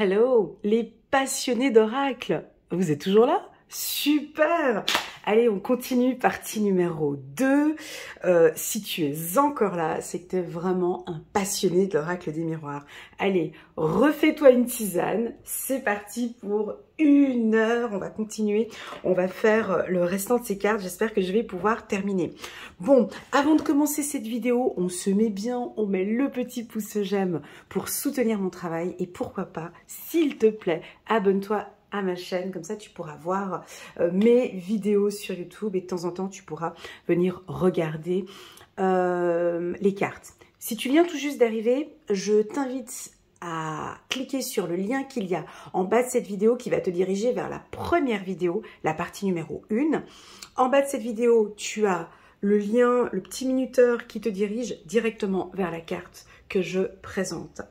Hello, les passionnés d'oracle. Vous êtes toujours là? Super! Allez, on continue, partie numéro 2. Si tu es encore là, c'est que tu es vraiment un passionné de l'oracle des miroirs. Allez, refais-toi une tisane. C'est parti pour 1 heure. On va continuer. On va faire le restant de ces cartes. J'espère que je vais pouvoir terminer. Bon, avant de commencer cette vidéo, on se met bien, on met le petit pouce j'aime pour soutenir mon travail. Et pourquoi pas, s'il te plaît, abonne-toi à ma chaîne, comme ça tu pourras voir mes vidéos sur YouTube et de temps en temps tu pourras venir regarder les cartes. Si tu viens tout juste d'arriver, je t'invite à cliquer sur le lien qu'il y a en bas de cette vidéo qui va te diriger vers la première vidéo, la partie numéro 1. En bas de cette vidéo, tu as le lien, le petit minuteur qui te dirige directement vers la carte que je présente.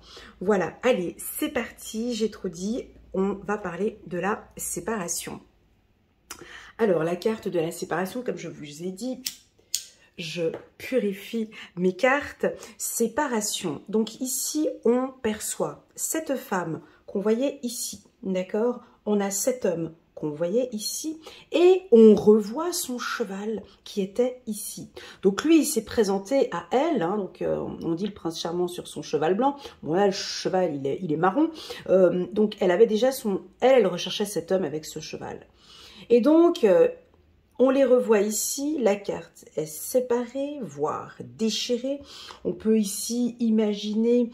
Voilà, allez, c'est parti, j'ai trop dit. On va parler de la séparation. Alors, la carte de la séparation, comme je vous ai dit, je purifie mes cartes. Séparation. Donc ici, on perçoit cette femme qu'on voyait ici, d'accord? On a cet homme qu'on voyait ici, et on revoit son cheval qui était ici. Donc lui, il s'est présenté à elle, hein, donc on dit le prince charmant sur son cheval blanc. Bon là, le cheval, il est marron. Donc elle avait déjà son... Elle recherchait cet homme avec ce cheval. Et donc, on les revoit ici, la carte est séparée, voire déchirée. On peut ici imaginer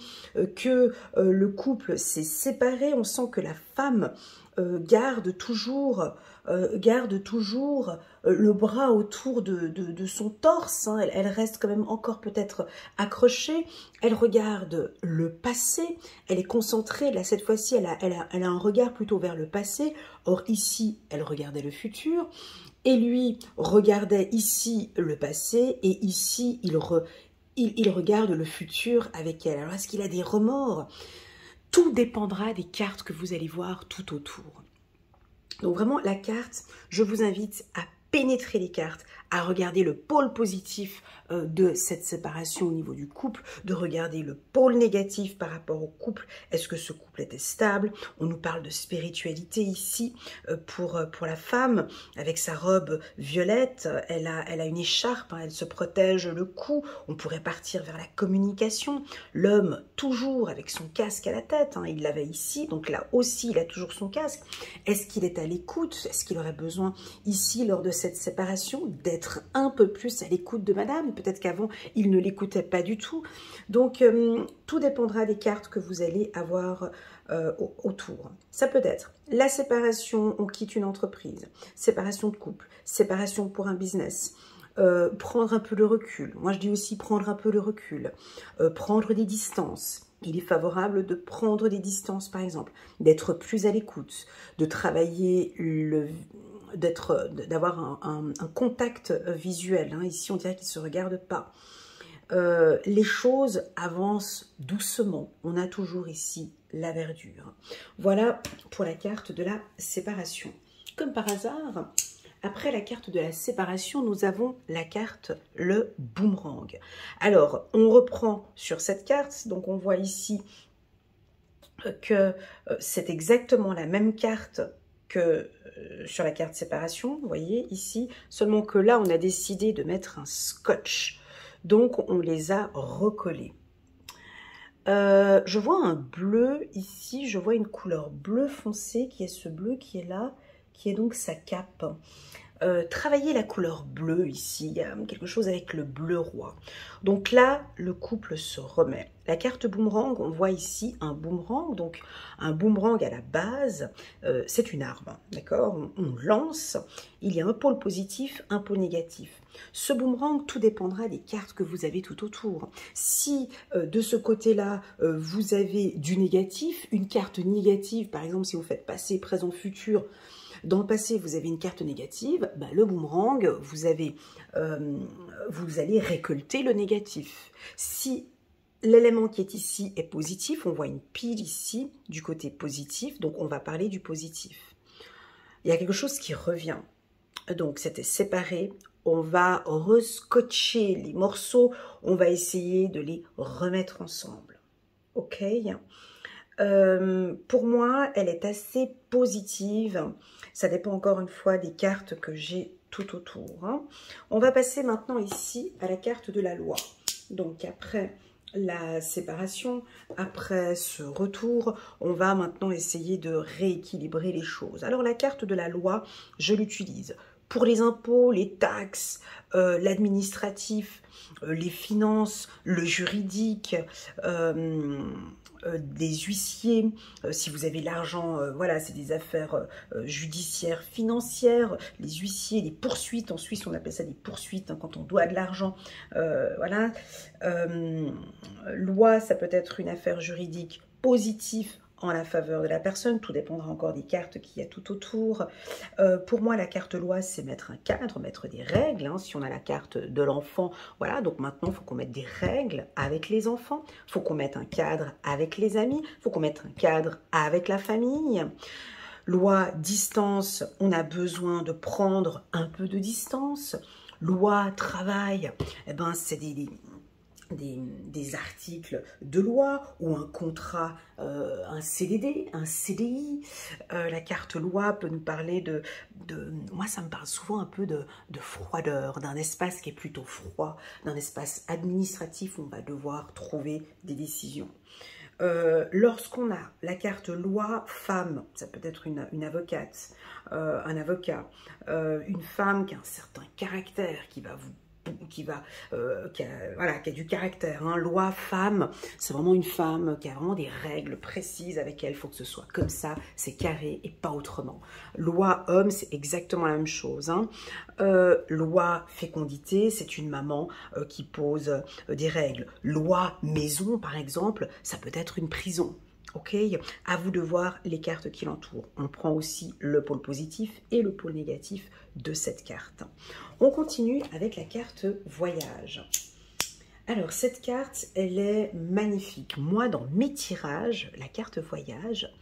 que le couple s'est séparé. On sent que la femme garde toujours le bras autour de son torse, hein. Elle reste quand même encore peut-être accrochée. Elle regarde le passé. Elle est concentrée. Là, cette fois-ci, elle a un regard plutôt vers le passé. Or, ici, elle regardait le futur. Et lui regardait ici le passé. Et ici, il regarde le futur avec elle. Alors, est-ce qu'il a des remords? Tout dépendra des cartes que vous allez voir tout autour. Donc vraiment, la carte, je vous invite à pénétrer les cartes, à regarder le pôle positif de cette séparation au niveau du couple, de regarder le pôle négatif par rapport au couple. Est-ce que ce couple était stable? On nous parle de spiritualité ici pour la femme, avec sa robe violette. Elle a une écharpe, hein, elle se protège le cou. On pourrait partir vers la communication. L'homme, toujours avec son casque à la tête, hein, il l'avait ici, donc là aussi, il a toujours son casque. Est-ce qu'il est à l'écoute? Est-ce qu'il aurait besoin ici, lors de cette séparation, d'être un peu plus à l'écoute de madame? Peut-être qu'avant, il ne l'écoutait pas du tout. Donc, tout dépendra des cartes que vous allez avoir autour. Ça peut être la séparation, on quitte une entreprise, séparation de couple, séparation pour un business, prendre un peu le recul. Moi, je dis aussi prendre un peu le recul, prendre des distances. Il est favorable de prendre des distances, par exemple, d'être plus à l'écoute, de travailler d'avoir un contact visuel. Hein. Ici, on dirait qu'ils ne se regardent pas. Les choses avancent doucement. On a toujours ici la verdure. Voilà pour la carte de la séparation. Comme par hasard, après la carte de la séparation, nous avons la carte le boomerang. Alors, on reprend sur cette carte. Donc, on voit ici que c'est exactement la même carte que sur la carte séparation, vous voyez ici, seulement que là on a décidé de mettre un scotch, donc on les a recollés. Je vois un bleu ici, je vois une couleur bleu foncé qui est ce bleu qui est là, qui est donc sa cape. Travailler la couleur bleue ici, il y a quelque chose avec le bleu roi. Donc là, le couple se remet. La carte boomerang, on voit ici un boomerang. Donc un boomerang à la base, c'est une arme, d'accord? On lance, il y a un pôle positif, un pôle négatif. Ce boomerang, tout dépendra des cartes que vous avez tout autour. Si de ce côté-là, vous avez du négatif, une carte négative, par exemple si vous faites passé, présent, futur, dans le passé, vous avez une carte négative, bah, le boomerang, vous allez récolter le négatif. Si l'élément qui est ici est positif, on voit une pile ici du côté positif, donc on va parler du positif. Il y a quelque chose qui revient. Donc c'était séparé, on va rescotcher les morceaux, on va essayer de les remettre ensemble. Ok ? Pour moi, elle est assez positive. Ça dépend encore une fois des cartes que j'ai tout autour. Hein. On va passer maintenant ici à la carte de la loi. Donc après la séparation, après ce retour, on va maintenant essayer de rééquilibrer les choses. Alors la carte de la loi, je l'utilise pour les impôts, les taxes, l'administratif, les finances, le juridique, des huissiers, si vous avez l'argent, voilà, c'est des affaires judiciaires, financières, les huissiers, les poursuites, en Suisse on appelle ça des poursuites, hein, quand on doit de l'argent, voilà. Loi, ça peut être une affaire juridique positive en la faveur de la personne, tout dépendra encore des cartes qu'il y a tout autour. Pour moi, la carte loi, c'est mettre un cadre, mettre des règles. Hein. Si on a la carte de l'enfant, voilà, donc maintenant, il faut qu'on mette des règles avec les enfants, il faut qu'on mette un cadre avec les amis, il faut qu'on mette un cadre avec la famille. Loi, distance, on a besoin de prendre un peu de distance. Loi, travail, eh ben, c'est des articles de loi ou un contrat, un CDD, un CDI. La carte loi peut nous parler moi ça me parle souvent un peu de froideur, d'un espace qui est plutôt froid, d'un espace administratif où on va devoir trouver des décisions. Lorsqu'on a la carte loi femme, ça peut être une avocate, un avocat, une femme qui a un certain caractère, qui a du caractère. Hein. Loi femme, c'est vraiment une femme qui a vraiment des règles précises avec elle. Il faut que ce soit comme ça, c'est carré et pas autrement. Loi homme, c'est exactement la même chose. Hein. Loi fécondité, c'est une maman qui pose des règles. Loi maison, par exemple, ça peut être une prison. Ok, à vous de voir les cartes qui l'entourent. On prend aussi le pôle positif et le pôle négatif de cette carte. On continue avec la carte voyage. Alors, cette carte, elle est magnifique. Moi, dans mes tirages, la carte voyage,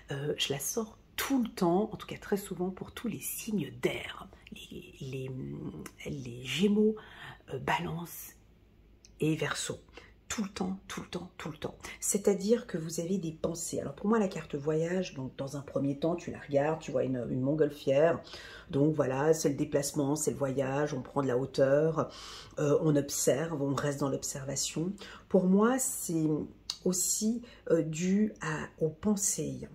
je la sors tout le temps, en tout cas très souvent, pour tous les signes d'air. Les Gémeaux, Balance et Verseau. Tout le temps, tout le temps, tout le temps. C'est-à-dire que vous avez des pensées. Alors pour moi, la carte voyage, donc dans un premier temps, tu la regardes, tu vois une montgolfière. Donc voilà, c'est le déplacement, c'est le voyage, on prend de la hauteur, on observe, on reste dans l'observation. Pour moi, c'est aussi dû aux pensées.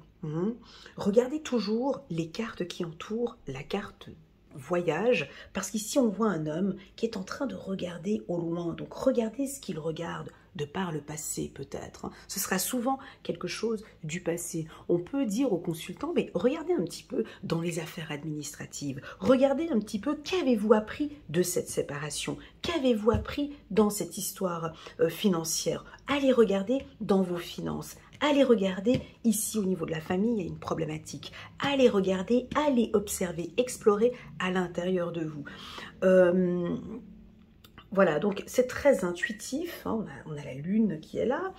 Regardez toujours les cartes qui entourent la carte voyage, parce qu'ici on voit un homme qui est en train de regarder au loin. Donc regardez ce qu'il regarde de par le passé peut-être. Hein. Ce sera souvent quelque chose du passé. On peut dire au consultant, mais regardez un petit peu dans les affaires administratives. Regardez un petit peu qu'avez-vous appris de cette séparation. Qu'avez-vous appris dans cette histoire financière. Allez regarder dans vos finances. Allez regarder, ici au niveau de la famille, il y a une problématique. Allez regarder, allez observer, explorer à l'intérieur de vous. Voilà, donc c'est très intuitif, hein, on a la lune qui est là,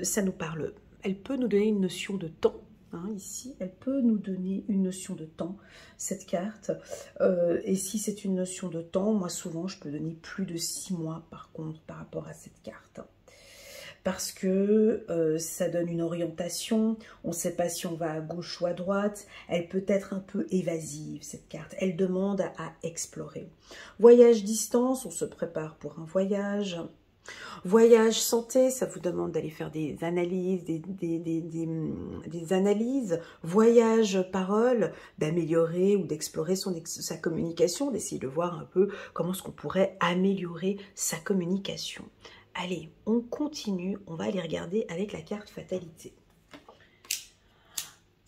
ça nous parle, elle peut nous donner une notion de temps. Hein, ici, elle peut nous donner une notion de temps, cette carte. Et si c'est une notion de temps, moi souvent je peux donner plus de 6 mois par contre par rapport à cette carte. Parce que ça donne une orientation, on ne sait pas si on va à gauche ou à droite, elle peut être un peu évasive cette carte, elle demande à explorer. Voyage distance, on se prépare pour un voyage. Voyage santé, ça vous demande d'aller faire des analyses, des analyses. Voyage parole, d'améliorer ou d'explorer sa communication, d'essayer de voir un peu comment est-ce qu'on pourrait améliorer sa communication. Allez, on continue, on va aller regarder avec la carte fatalité.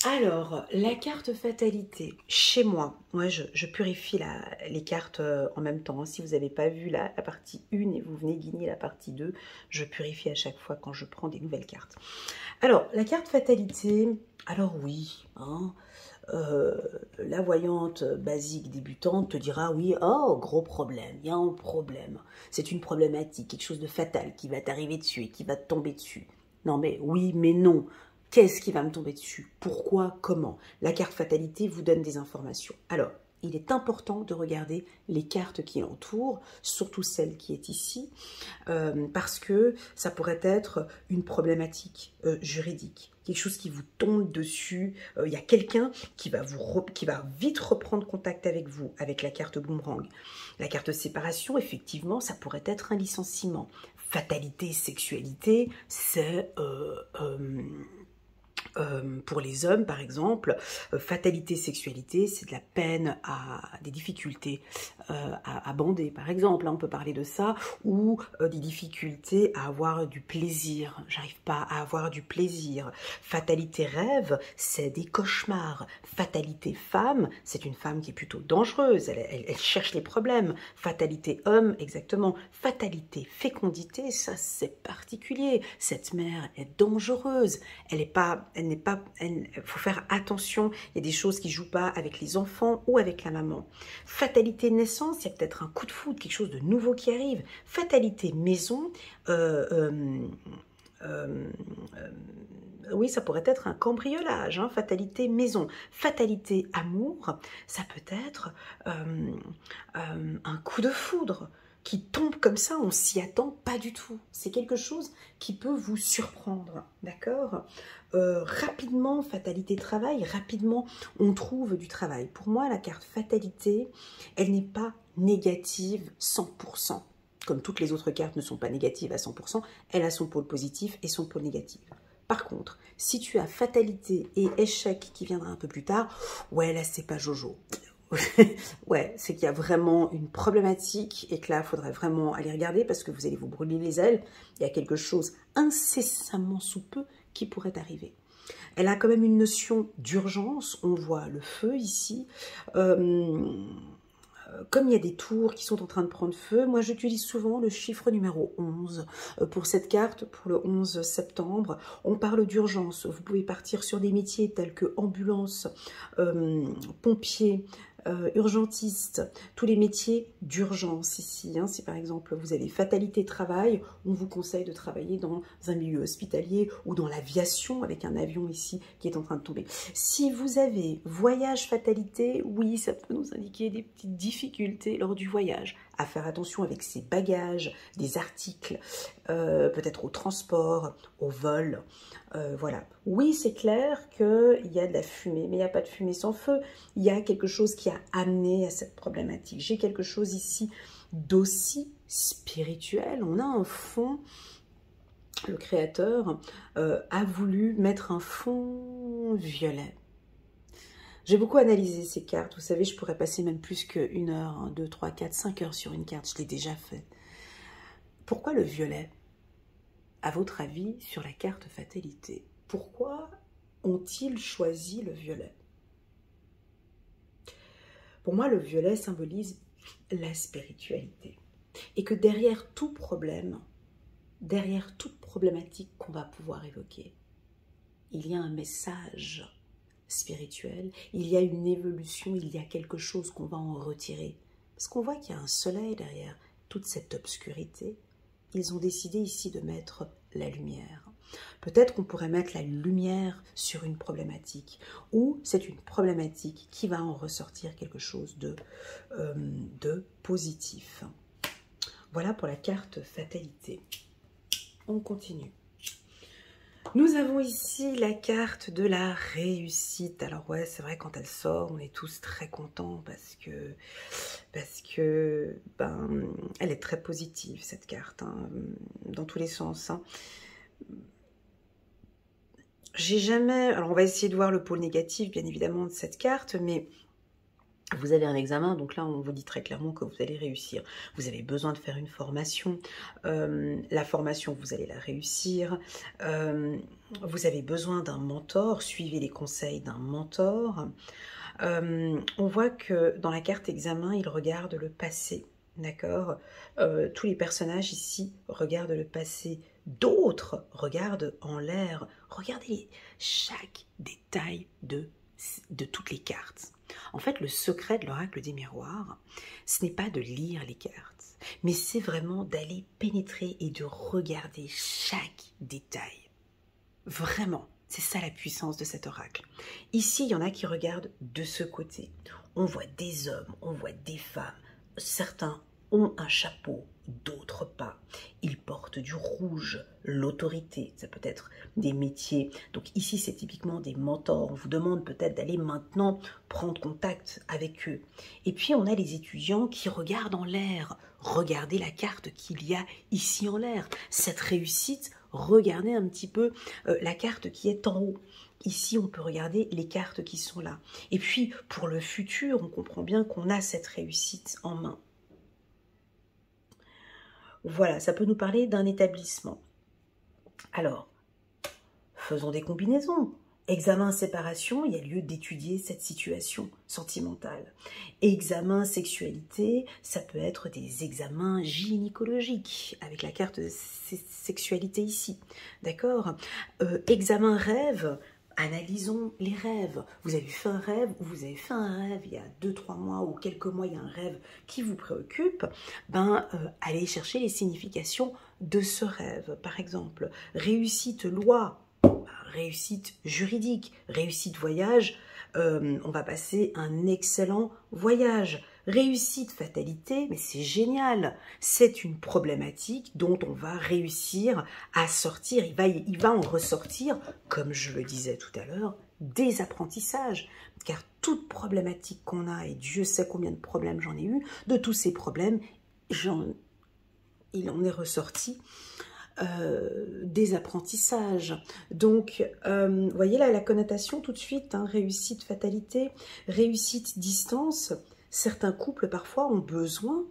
Alors, la carte fatalité, chez moi, je purifie les cartes en même temps. Si vous n'avez pas vu la partie 1 et vous venez guigner la partie 2, je purifie à chaque fois quand je prends des nouvelles cartes. Alors, la carte fatalité, alors oui, hein, la voyante basique débutante te dira oui, oh, gros problème, il y a un problème. C'est une problématique, quelque chose de fatal qui va t'arriver dessus et qui va te tomber dessus. Non mais oui, mais non. Qu'est-ce qui va me tomber dessus? Pourquoi? Comment? La carte fatalité vous donne des informations. Alors, il est important de regarder les cartes qui l'entourent, surtout celle qui est ici, parce que ça pourrait être une problématique juridique, quelque chose qui vous tombe dessus. Il y a quelqu'un qui va vite reprendre contact avec vous, avec la carte boomerang. La carte séparation, effectivement, ça pourrait être un licenciement. Fatalité, sexualité, c'est... pour les hommes, par exemple, fatalité, sexualité, c'est de la peine des difficultés à bander, par exemple, hein, on peut parler de ça, ou des difficultés à avoir du plaisir, j'arrive pas à avoir du plaisir. Fatalité rêve, c'est des cauchemars. Fatalité femme, c'est une femme qui est plutôt dangereuse, elle cherche les problèmes. Fatalité homme, exactement. Fatalité fécondité, ça c'est particulier, cette mère est dangereuse, il faut faire attention, il y a des choses qui ne jouent pas avec les enfants ou avec la maman. Fatalité naissance, il y a peut-être un coup de foudre, quelque chose de nouveau qui arrive. Fatalité maison, oui, ça pourrait être un cambriolage, hein, fatalité maison. Fatalité amour, ça peut être un coup de foudre qui tombe comme ça, on s'y attend pas du tout. C'est quelque chose qui peut vous surprendre, d'accord? Rapidement, fatalité travail, rapidement, on trouve du travail. Pour moi, la carte fatalité, elle n'est pas négative 100%. Comme toutes les autres cartes ne sont pas négatives à 100%, elle a son pôle positif et son pôle négatif. Par contre, si tu as fatalité et échec qui viendra un peu plus tard, ouais, là, c'est pas Jojo. Ouais, c'est qu'il y a vraiment une problématique et que là, il faudrait vraiment aller regarder parce que vous allez vous brûler les ailes. Il y a quelque chose incessamment sous peu qui pourrait arriver. Elle a quand même une notion d'urgence. On voit le feu ici. Comme il y a des tours qui sont en train de prendre feu, moi j'utilise souvent le chiffre numéro 11 pour cette carte, pour le 11 septembre. On parle d'urgence, vous pouvez partir sur des métiers tels que ambulance, pompier, urgentiste, tous les métiers d'urgence ici. Hein. Si par exemple vous avez fatalité travail, on vous conseille de travailler dans un milieu hospitalier ou dans l'aviation avec un avion ici qui est en train de tomber. Si vous avez voyage fatalité, oui, ça peut nous indiquer des petites difficultés lors du voyage. À faire attention avec ses bagages, des articles, peut-être au transport, au vol. Voilà. Oui, c'est clair qu'il y a de la fumée, mais il n'y a pas de fumée sans feu. Il y a quelque chose qui a amené à cette problématique. J'ai quelque chose ici d'aussi spirituel. On a un fond, le créateur a voulu mettre un fond violet. J'ai beaucoup analysé ces cartes. Vous savez, je pourrais passer même plus qu'une heure, 2, 3, 4, 5 heures sur une carte. Je l'ai déjà fait. Pourquoi le violet, à votre avis, sur la carte fatalité? Pourquoi ont-ils choisi le violet? Pour moi, le violet symbolise la spiritualité. Et que derrière tout problème, derrière toute problématique qu'on va pouvoir évoquer, il y a un message spirituel, il y a une évolution, il y a quelque chose qu'on va en retirer. Parce qu'on voit qu'il y a un soleil derrière toute cette obscurité. Ils ont décidé ici de mettre la lumière. Peut-être qu'on pourrait mettre la lumière sur une problématique, ou c'est une problématique qui va en ressortir quelque chose de positif. Voilà pour la carte fatalité. On continue. Nous avons ici la carte de la réussite. Alors ouais, c'est vrai, quand elle sort, on est tous très contents parce que elle est très positive, cette carte, hein, dans tous les sens. Hein. J'ai jamais... Alors on va essayer de voir le pôle négatif, bien évidemment, de cette carte, mais... Vous avez un examen, donc là on vous dit très clairement que vous allez réussir. Vous avez besoin de faire une formation. La formation, vous allez la réussir. Vous avez besoin d'un mentor. Suivez les conseils d'un mentor. On voit que dans la carte examen, il regarde le passé. D'accord? Tous les personnages ici regardent le passé. D'autres regardent en l'air. Regardez chaque détail de toutes les cartes. En fait, le secret de l'oracle des miroirs, ce n'est pas de lire les cartes, mais c'est vraiment d'aller pénétrer et de regarder chaque détail. Vraiment. C'est ça la puissance de cet oracle. Ici, il y en a qui regardent de ce côté. On voit des hommes, on voit des femmes. Certains ont un chapeau, d'autres pas. Ils portent du rouge, l'autorité. Ça peut être des métiers. Donc ici, c'est typiquement des mentors. On vous demande peut-être d'aller maintenant prendre contact avec eux. Et puis, on a les étudiants qui regardent en l'air. Regardez la carte qu'il y a ici en l'air. Cette réussite, regardez un petit peu la carte qui est en haut. Ici, on peut regarder les cartes qui sont là. Et puis, pour le futur, on comprend bien qu'on a cette réussite en main. Voilà, ça peut nous parler d'un établissement. Alors, faisons des combinaisons. Examen séparation, il y a lieu d'étudier cette situation sentimentale. Examen sexualité, ça peut être des examens gynécologiques, avec la carte de sexualité ici. D'accord. Examen rêve, analysons les rêves. Vous avez fait un rêve ou vous avez fait un rêve il y a 2-3 mois ou quelques mois, il y a un rêve qui vous préoccupe, allez chercher les significations de ce rêve. Par exemple, réussite loi, réussite juridique, réussite voyage, on va passer un excellent voyage. Réussite fatalité, mais c'est génial, c'est une problématique dont on va réussir à sortir, il va en ressortir, comme je le disais tout à l'heure, des apprentissages, car toute problématique qu'on a, et Dieu sait combien de problèmes j'en ai eu, de tous ces problèmes, il en est ressorti des apprentissages. Donc, vous voyez là la connotation tout de suite, hein, réussite, fatalité, réussite, distance. Certains couples parfois ont besoin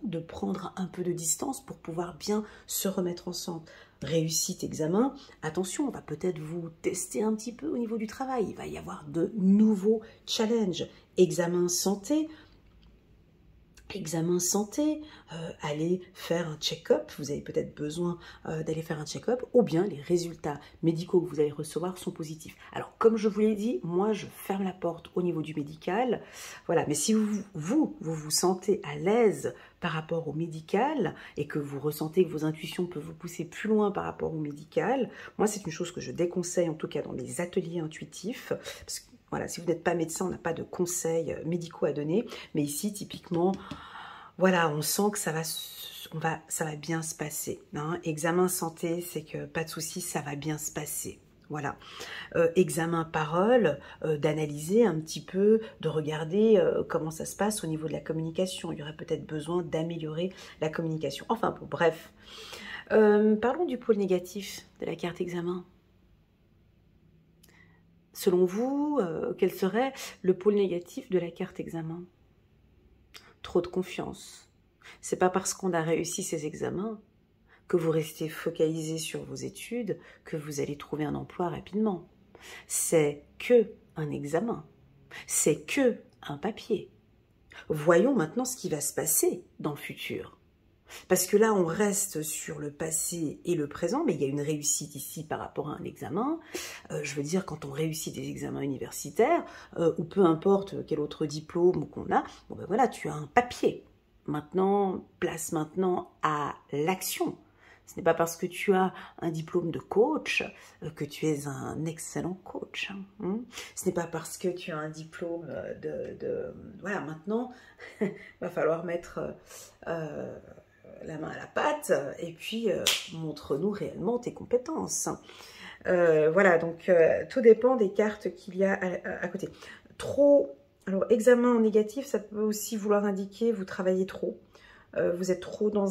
de prendre un peu de distance pour pouvoir bien se remettre ensemble. Réussite, examen, attention, on va peut-être vous tester un petit peu au niveau du travail. Il va y avoir de nouveaux challenges. Examen santé, allez faire un check-up, vous avez peut-être besoin d'aller faire un check-up, ou bien les résultats médicaux que vous allez recevoir sont positifs. Alors, comme je vous l'ai dit, moi, je ferme la porte au niveau du médical, voilà, mais si vous vous sentez à l'aise par rapport au médical, et que vous ressentez que vos intuitions peuvent vous pousser plus loin par rapport au médical, moi, c'est une chose que je déconseille, en tout cas dans les ateliers intuitifs, parce que voilà, si vous n'êtes pas médecin, on n'a pas de conseils médicaux à donner. Mais ici, typiquement, voilà, on sent que ça va bien se passer. Hein. Examen santé, c'est que pas de souci, ça va bien se passer. Voilà. Examen parole, d'analyser un petit peu, de regarder comment ça se passe au niveau de la communication. Il y aurait peut-être besoin d'améliorer la communication. Enfin, bon, bref. Parlons du pôle négatif de la carte examen. Selon vous, quel serait le pôle négatif de la carte examen? Trop de confiance. C'est pas parce qu'on a réussi ces examens que vous restez focalisé sur vos études que vous allez trouver un emploi rapidement. C'est que un examen. C'est que un papier. Voyons maintenant ce qui va se passer dans le futur. Parce que là, on reste sur le passé et le présent, mais il y a une réussite ici par rapport à un examen. Je veux dire, quand on réussit des examens universitaires, ou peu importe quel autre diplôme qu'on a, bon ben voilà, tu as un papier. Maintenant, place maintenant à l'action. Ce n'est pas parce que tu as un diplôme de coach que tu es un excellent coach. Hein. Ce n'est pas parce que tu as un diplôme Voilà, maintenant, il va falloir mettre la main à la pâte et puis montre-nous réellement tes compétences. Voilà, donc tout dépend des cartes qu'il y a à côté. Alors, examen en négatif, ça peut aussi vouloir indiquer vous travaillez trop. Vous êtes trop dans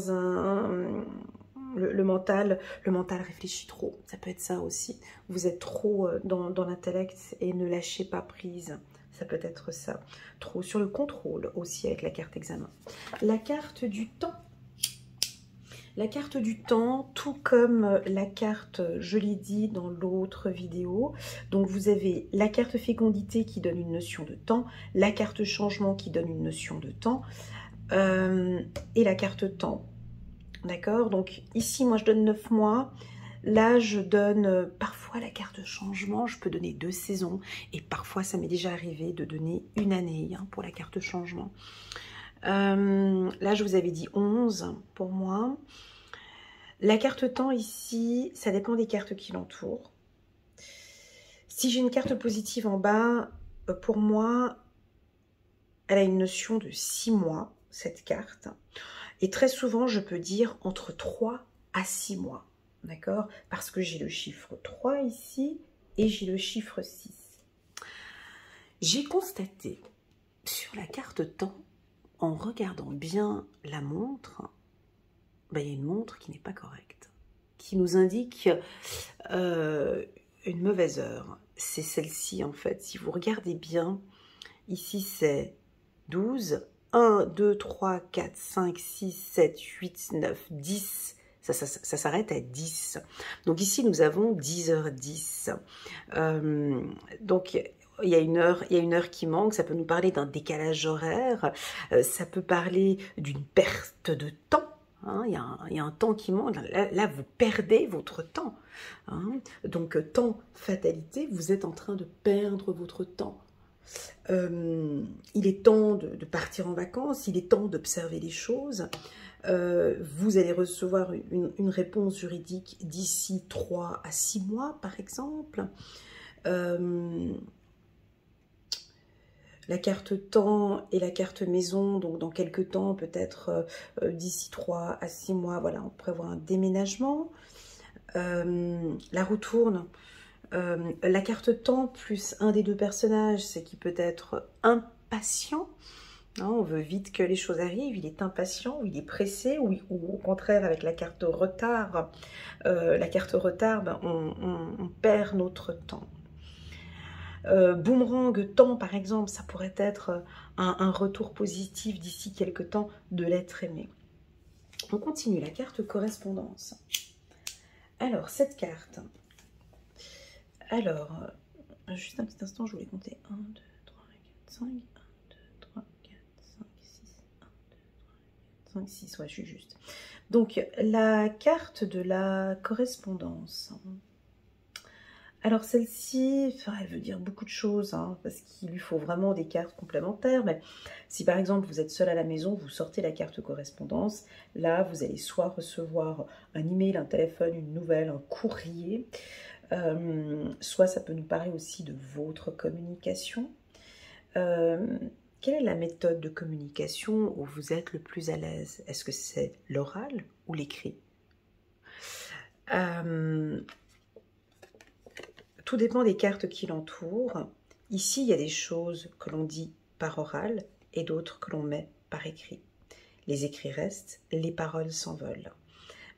le mental réfléchit trop, ça peut être ça aussi. Vous êtes trop dans l'intellect et ne lâchez pas prise, ça peut être ça. Trop sur le contrôle aussi avec la carte examen. La carte du temps. La carte du temps, tout comme la carte, je l'ai dit dans l'autre vidéo, donc vous avez la carte fécondité qui donne une notion de temps, la carte changement qui donne une notion de temps, et la carte temps. D'accord? Donc ici, moi, je donne 9 mois. Là, je donne parfois la carte changement. Je peux donner 2 saisons. Et parfois, ça m'est déjà arrivé de donner 1 année hein, pour la carte changement. Là, je vous avais dit 11 pour moi. La carte temps ici, ça dépend des cartes qui l'entourent. Si j'ai une carte positive en bas, pour moi, elle a une notion de 6 mois, cette carte. Et très souvent, je peux dire entre 3 à 6 mois. D'accord? Parce que j'ai le chiffre 3 ici et j'ai le chiffre 6. J'ai constaté sur la carte temps, en regardant bien la montre, ben, il y a une montre qui n'est pas correcte, qui nous indique une mauvaise heure. C'est celle-ci en fait. Si vous regardez bien, ici c'est 12, 1, 2, 3, 4, 5, 6, 7, 8, 9, 10. Ça s'arrête à 10. Donc ici, nous avons 10h10. Donc, il y a une heure qui manque. Ça peut nous parler d'un décalage horaire. Ça peut parler d'une perte de temps. Hein, il y a un temps qui manque. Là, vous perdez votre temps. Hein. Donc, temps, fatalité, vous êtes en train de perdre votre temps. Il est temps de partir en vacances, il est temps d'observer les choses. Vous allez recevoir une réponse juridique d'ici 3 à 6 mois, par exemple. La carte temps et la carte maison, donc dans quelques temps, peut-être d'ici 3 à 6 mois, voilà, on prévoit un déménagement. La roue tourne. La carte temps plus un des deux personnages, c'est qui peut être impatient. Hein, on veut vite que les choses arrivent, il est impatient, ou il est pressé, ou au contraire avec la carte retard, ben, on perd notre temps. Boomerang temps par exemple, ça pourrait être un retour positif d'ici quelques temps de l'être aimé. On continue la carte correspondance. Alors cette carte, alors juste un petit instant, je voulais compter 1, 2, 3, 4, 5, 1, 2, 3, 4, 5, 6, 1, 2, 3, 4, 5, 6, ouais, je suis juste. Donc, la carte de la correspondance. Alors, celle-ci, elle veut dire beaucoup de choses, hein, parce qu'il lui faut vraiment des cartes complémentaires. Mais si, par exemple, vous êtes seul à la maison, vous sortez la carte correspondance. Là, vous allez soit recevoir un email, un téléphone, une nouvelle, un courrier. Soit ça peut nous parler aussi de votre communication. Quelle est la méthode de communication où vous êtes le plus à l'aise? Est-ce que c'est l'oral ou l'écrit? Tout dépend des cartes qui l'entourent. Ici, il y a des choses que l'on dit par oral et d'autres que l'on met par écrit. Les écrits restent, les paroles s'envolent.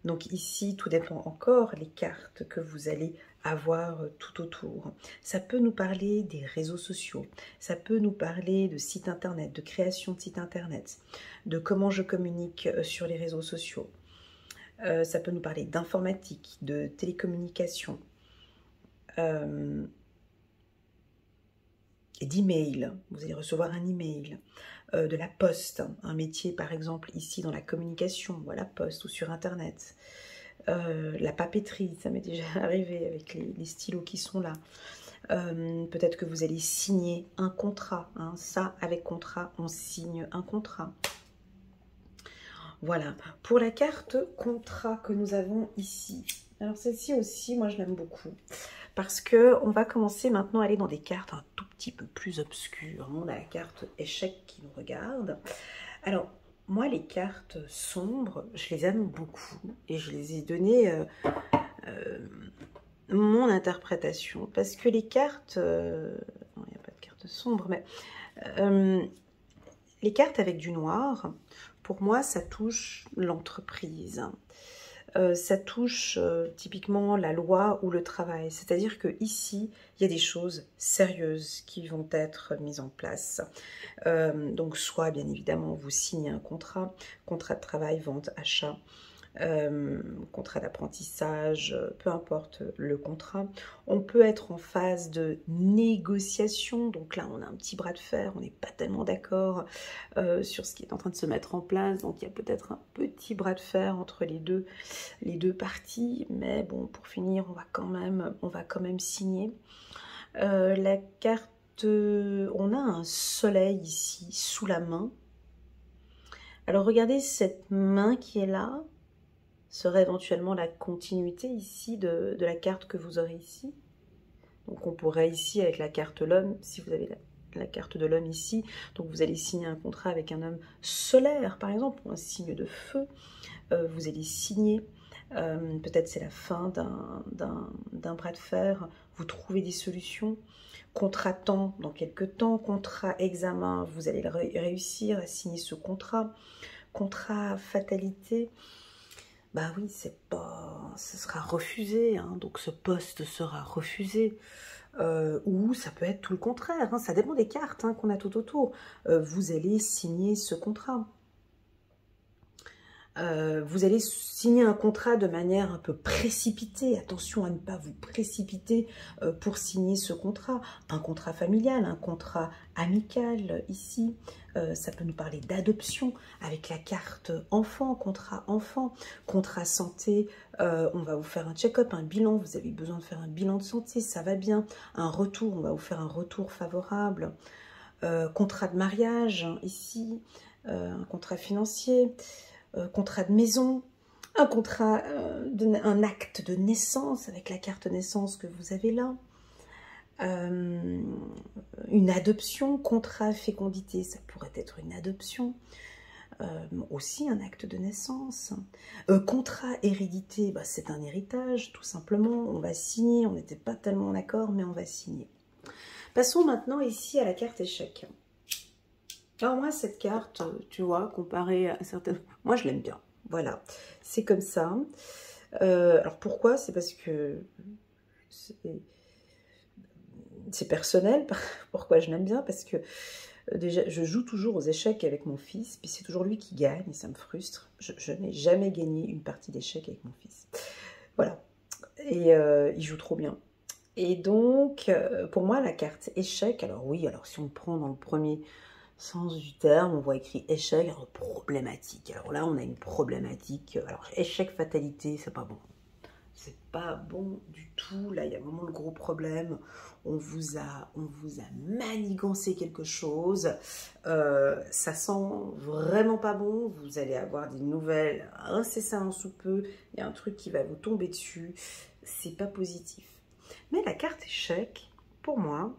Donc ici, tout dépend encore les cartes que vous allez avoir tout autour. Ça peut nous parler des réseaux sociaux, ça peut nous parler de sites internet, de création de sites internet, de comment je communique sur les réseaux sociaux. Ça peut nous parler d'informatique, de télécommunication, et d'email. Vous allez recevoir un email, de la poste, un métier par exemple ici dans la communication ou à la poste ou sur internet. La papeterie, ça m'est déjà arrivé avec les stylos qui sont là. Peut-être que vous allez signer un contrat. Hein. Ça, avec contrat, on signe un contrat. Voilà. Pour la carte contrat que nous avons ici. Alors celle-ci aussi, moi je l'aime beaucoup. Parce que on va commencer maintenant à aller dans des cartes un tout petit peu plus obscures. On a la carte échec qui nous regarde. Alors, moi, les cartes sombres, je les aime beaucoup et je les ai donné mon interprétation. Parce que les cartes, non, il n'y a pas de carte sombre, mais les cartes avec du noir, pour moi, ça touche l'entreprise. Ça touche typiquement la loi ou le travail. C'est-à-dire que ici, il y a des choses sérieuses qui vont être mises en place. Donc, soit, bien évidemment, vous signez un contrat de travail, vente, achat, contrat d'apprentissage, peu importe le contrat. On peut être en phase de négociation, donc là on a un petit bras de fer, on n'est pas tellement d'accord sur ce qui est en train de se mettre en place, donc il y a peut-être un petit bras de fer entre les deux parties, mais bon, pour finir, on va quand même signer. La carte, on a un soleil ici sous la main. Alors regardez cette main qui est là, serait éventuellement la continuité ici de la carte que vous aurez ici. Donc on pourrait ici, avec la carte l'homme, si vous avez la carte de l'homme ici, donc vous allez signer un contrat avec un homme solaire, par exemple, ou un signe de feu. Vous allez signer, peut-être c'est la fin d'un bras de fer, vous trouvez des solutions. Contrat temps dans quelques temps, contrat examen, vous allez réussir à signer ce contrat. Contrat fatalité, bah oui, c'est pas, ce sera refusé, hein, donc ce poste sera refusé. Ou ça peut être tout le contraire, hein, ça dépend des cartes hein, qu'on a tout autour. Vous allez signer ce contrat. Vous allez signer un contrat de manière un peu précipitée. Attention à ne pas vous précipiter pour signer ce contrat. Un contrat familial, un contrat amical ici. Ça peut nous parler d'adoption avec la carte enfant, contrat santé. On va vous faire un check-up, un bilan. Vous avez besoin de faire un bilan de santé, ça va bien. Un retour, on va vous faire un retour favorable. Contrat de mariage ici, un contrat financier. Contrat de maison, un contrat, un acte de naissance avec la carte naissance que vous avez là, une adoption, contrat fécondité, ça pourrait être une adoption, aussi un acte de naissance, contrat hérédité, bah, c'est un héritage tout simplement, on va signer, on n'était pas tellement d'accord mais on va signer. Passons maintenant ici à la carte échec. Alors moi, cette carte, tu vois, comparée à certaines... Moi, je l'aime bien. Voilà, c'est comme ça. Alors pourquoi? C'est parce que c'est personnel. Pourquoi je l'aime bien? Parce que déjà, je joue toujours aux échecs avec mon fils, puis c'est toujours lui qui gagne, et ça me frustre. Je n'ai jamais gagné une partie d'échecs avec mon fils. Voilà. Et il joue trop bien. Et donc, pour moi, la carte échec, alors oui, alors si on prend dans le premier... sens du terme, on voit écrit échec, alors problématique. Alors là, on a une problématique. Alors, échec, fatalité, c'est pas bon. C'est pas bon du tout. Là, il y a vraiment le gros problème. On vous a manigancé quelque chose. Ça sent vraiment pas bon. Vous allez avoir des nouvelles incessamment sous peu. Il y a un truc qui va vous tomber dessus. C'est pas positif. Mais la carte échec, pour moi,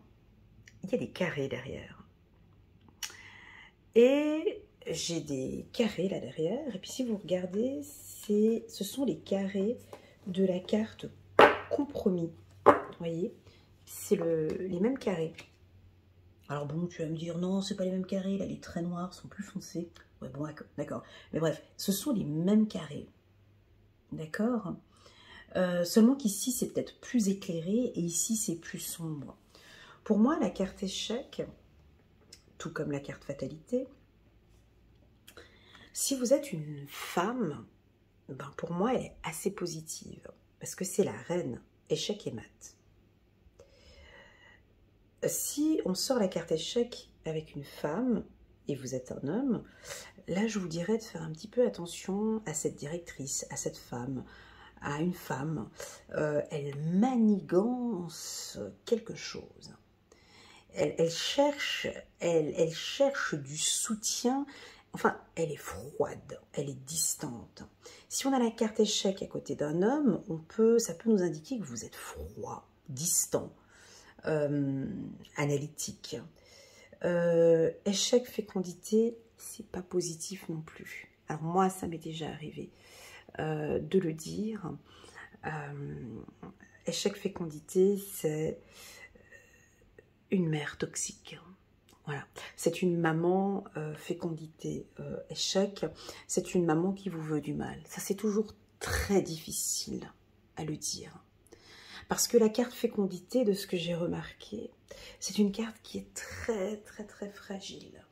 il y a des carrés derrière. Et j'ai des carrés là derrière. Et puis si vous regardez, ce sont les carrés de la carte compromis. Vous voyez, c'est les mêmes carrés. Alors bon, tu vas me dire, non, c'est pas les mêmes carrés. Là, les traits noirs sont plus foncés. Ouais, bon, d'accord. Mais bref, ce sont les mêmes carrés. D'accord. Seulement qu'ici, c'est peut-être plus éclairé. Et ici, c'est plus sombre. Pour moi, la carte échec... tout comme la carte fatalité. Si vous êtes une femme, ben pour moi, elle est assez positive. Parce que c'est la reine, échec et mat. Si on sort la carte échec avec une femme, et vous êtes un homme, là, je vous dirais de faire un petit peu attention à cette directrice, à cette femme, à une femme. Elle manigance quelque chose. Elle cherche du soutien, enfin, elle est froide, elle est distante. Si on a la carte échec à côté d'un homme, ça peut nous indiquer que vous êtes froid, distant, analytique. Échec, fécondité, c'est pas positif non plus. Alors moi, ça m'est déjà arrivé de le dire. Échec, fécondité, c'est... une mère toxique. Voilà. C'est une maman fécondité échec. C'est une maman qui vous veut du mal. Ça, c'est toujours très difficile à le dire. Parce que la carte fécondité, de ce que j'ai remarqué, c'est une carte qui est très, très, très fragile.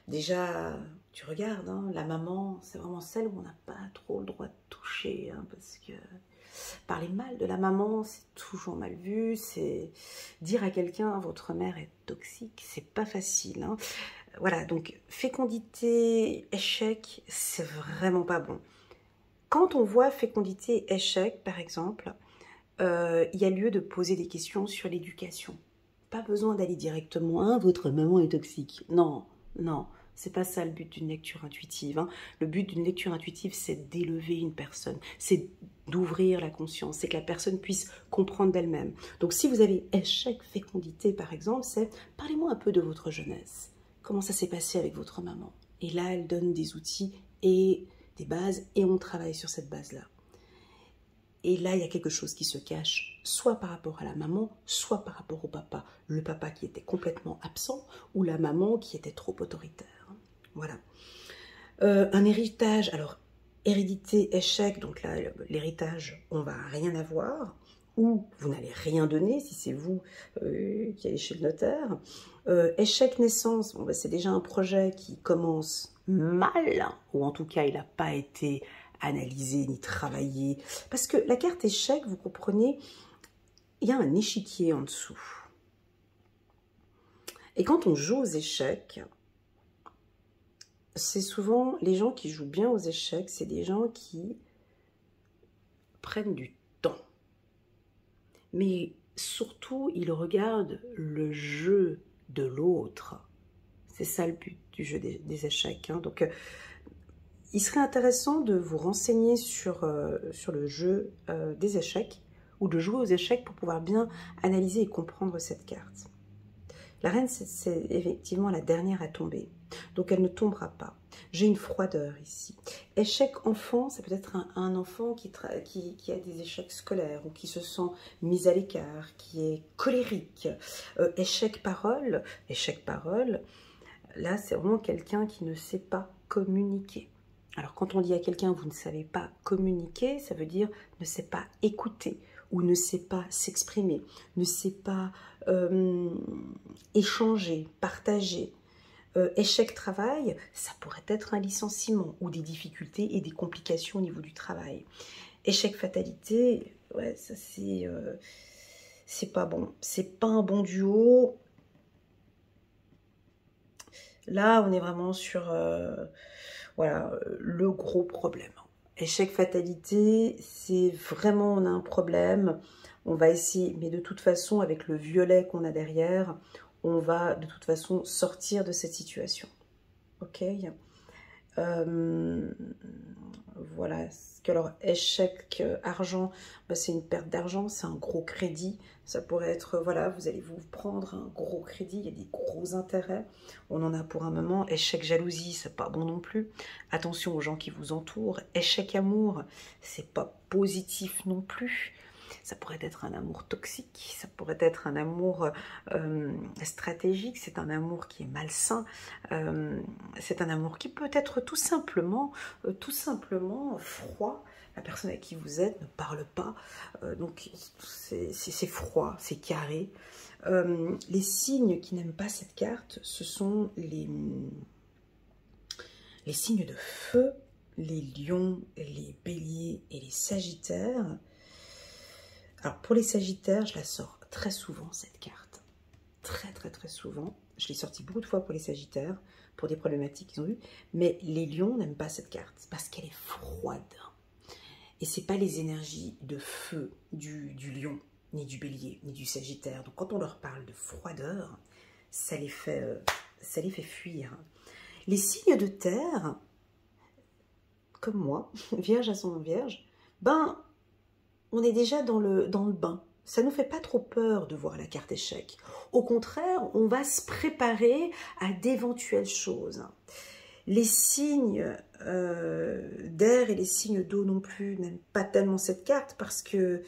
Déjà, tu regardes, hein, la maman, c'est vraiment celle où on n'a pas trop le droit de toucher, hein, parce que... parler mal de la maman, c'est toujours mal vu. C'est dire à quelqu'un votre mère est toxique, c'est pas facile. Hein. Voilà, donc fécondité, échec, c'est vraiment pas bon. Quand on voit fécondité, échec, par exemple, il y a lieu de poser des questions sur l'éducation. Pas besoin d'aller directement, hein, votre maman est toxique. Non, non, C'est pas ça le but d'une lecture intuitive, hein. Le but d'une lecture intuitive, c'est d'élever une personne, c'est d'ouvrir la conscience, c'est que la personne puisse comprendre d'elle-même. Donc si vous avez échec fécondité par exemple, c'est parlez-moi un peu de votre jeunesse. Comment ça s'est passé avec votre maman? Et là, elle donne des outils et des bases et on travaille sur cette base-là. Et là, il y a quelque chose qui se cache, soit par rapport à la maman, soit par rapport au papa. Le papa qui était complètement absent ou la maman qui était trop autoritaire. Voilà. Un héritage, alors hérédité, échec, donc là, l'héritage, on va rien avoir, ou vous n'allez rien donner si c'est vous qui allez chez le notaire. Échec naissance, bon, ben, c'est déjà un projet qui commence mal, ou en tout cas, il n'a pas été analysé ni travaillé. Parce que la carte échec, vous comprenez, il y a un échiquier en dessous. Et quand on joue aux échecs, c'est souvent les gens qui jouent bien aux échecs, c'est des gens qui prennent du temps. Mais surtout, ils regardent le jeu de l'autre. C'est ça le but du jeu des échecs, hein. Donc, il serait intéressant de vous renseigner sur le jeu des échecs ou de jouer aux échecs pour pouvoir bien analyser et comprendre cette carte. La reine, c'est effectivement la dernière à tomber, donc elle ne tombera pas. J'ai une froideur ici. Échec enfant, ça peut être un enfant qui a des échecs scolaires ou qui se sent mis à l'écart, qui est colérique. Échec parole, là c'est vraiment quelqu'un qui ne sait pas communiquer. Alors quand on dit à quelqu'un vous ne savez pas communiquer, ça veut dire ne sait pas écouter ou ne sait pas s'exprimer, ne sait pas échanger, partager. Échec travail, ça pourrait être un licenciement ou des difficultés et des complications au niveau du travail. Échec fatalité, ouais, ça c'est pas bon. C'est pas un bon duo. Là, on est vraiment sur voilà, le gros problème. Échec fatalité, c'est vraiment, on a un problème. On va essayer, mais de toute façon, avec le violet qu'on a derrière, on va de toute façon sortir de cette situation. Ok, voilà. Alors, échec argent, bah, c'est une perte d'argent, c'est un gros crédit. Ça pourrait être, voilà, vous allez vous prendre un gros crédit, il y a des gros intérêts. On en a pour un moment. Échec jalousie, c'est pas bon non plus. Attention aux gens qui vous entourent. Échec amour, c'est pas positif non plus. Ça pourrait être un amour toxique, ça pourrait être un amour stratégique, c'est un amour qui est malsain, c'est un amour qui peut être tout simplement froid. La personne avec qui vous êtes ne parle pas, donc c'est froid, c'est carré. Les signes qui n'aiment pas cette carte, ce sont les signes de feu, les lions, les béliers et les sagittaires. Alors, pour les sagittaires, je la sors très souvent, cette carte. Très souvent. Je l'ai sortie beaucoup de fois pour les sagittaires, pour des problématiques qu'ils ont eues. Mais les lions n'aiment pas cette carte, parce qu'elle est froide. Et ce n'est pas les énergies de feu du lion, ni du bélier, ni du sagittaire. Donc, quand on leur parle de froideur, ça les fait fuir. Les signes de terre, comme moi, vierge ascendant vierge, ben... on est déjà dans le bain. Ça ne nous fait pas trop peur de voir la carte échec. Au contraire, on va se préparer à d'éventuelles choses. Les signes d'air et les signes d'eau non plus n'aiment pas tellement cette carte parce que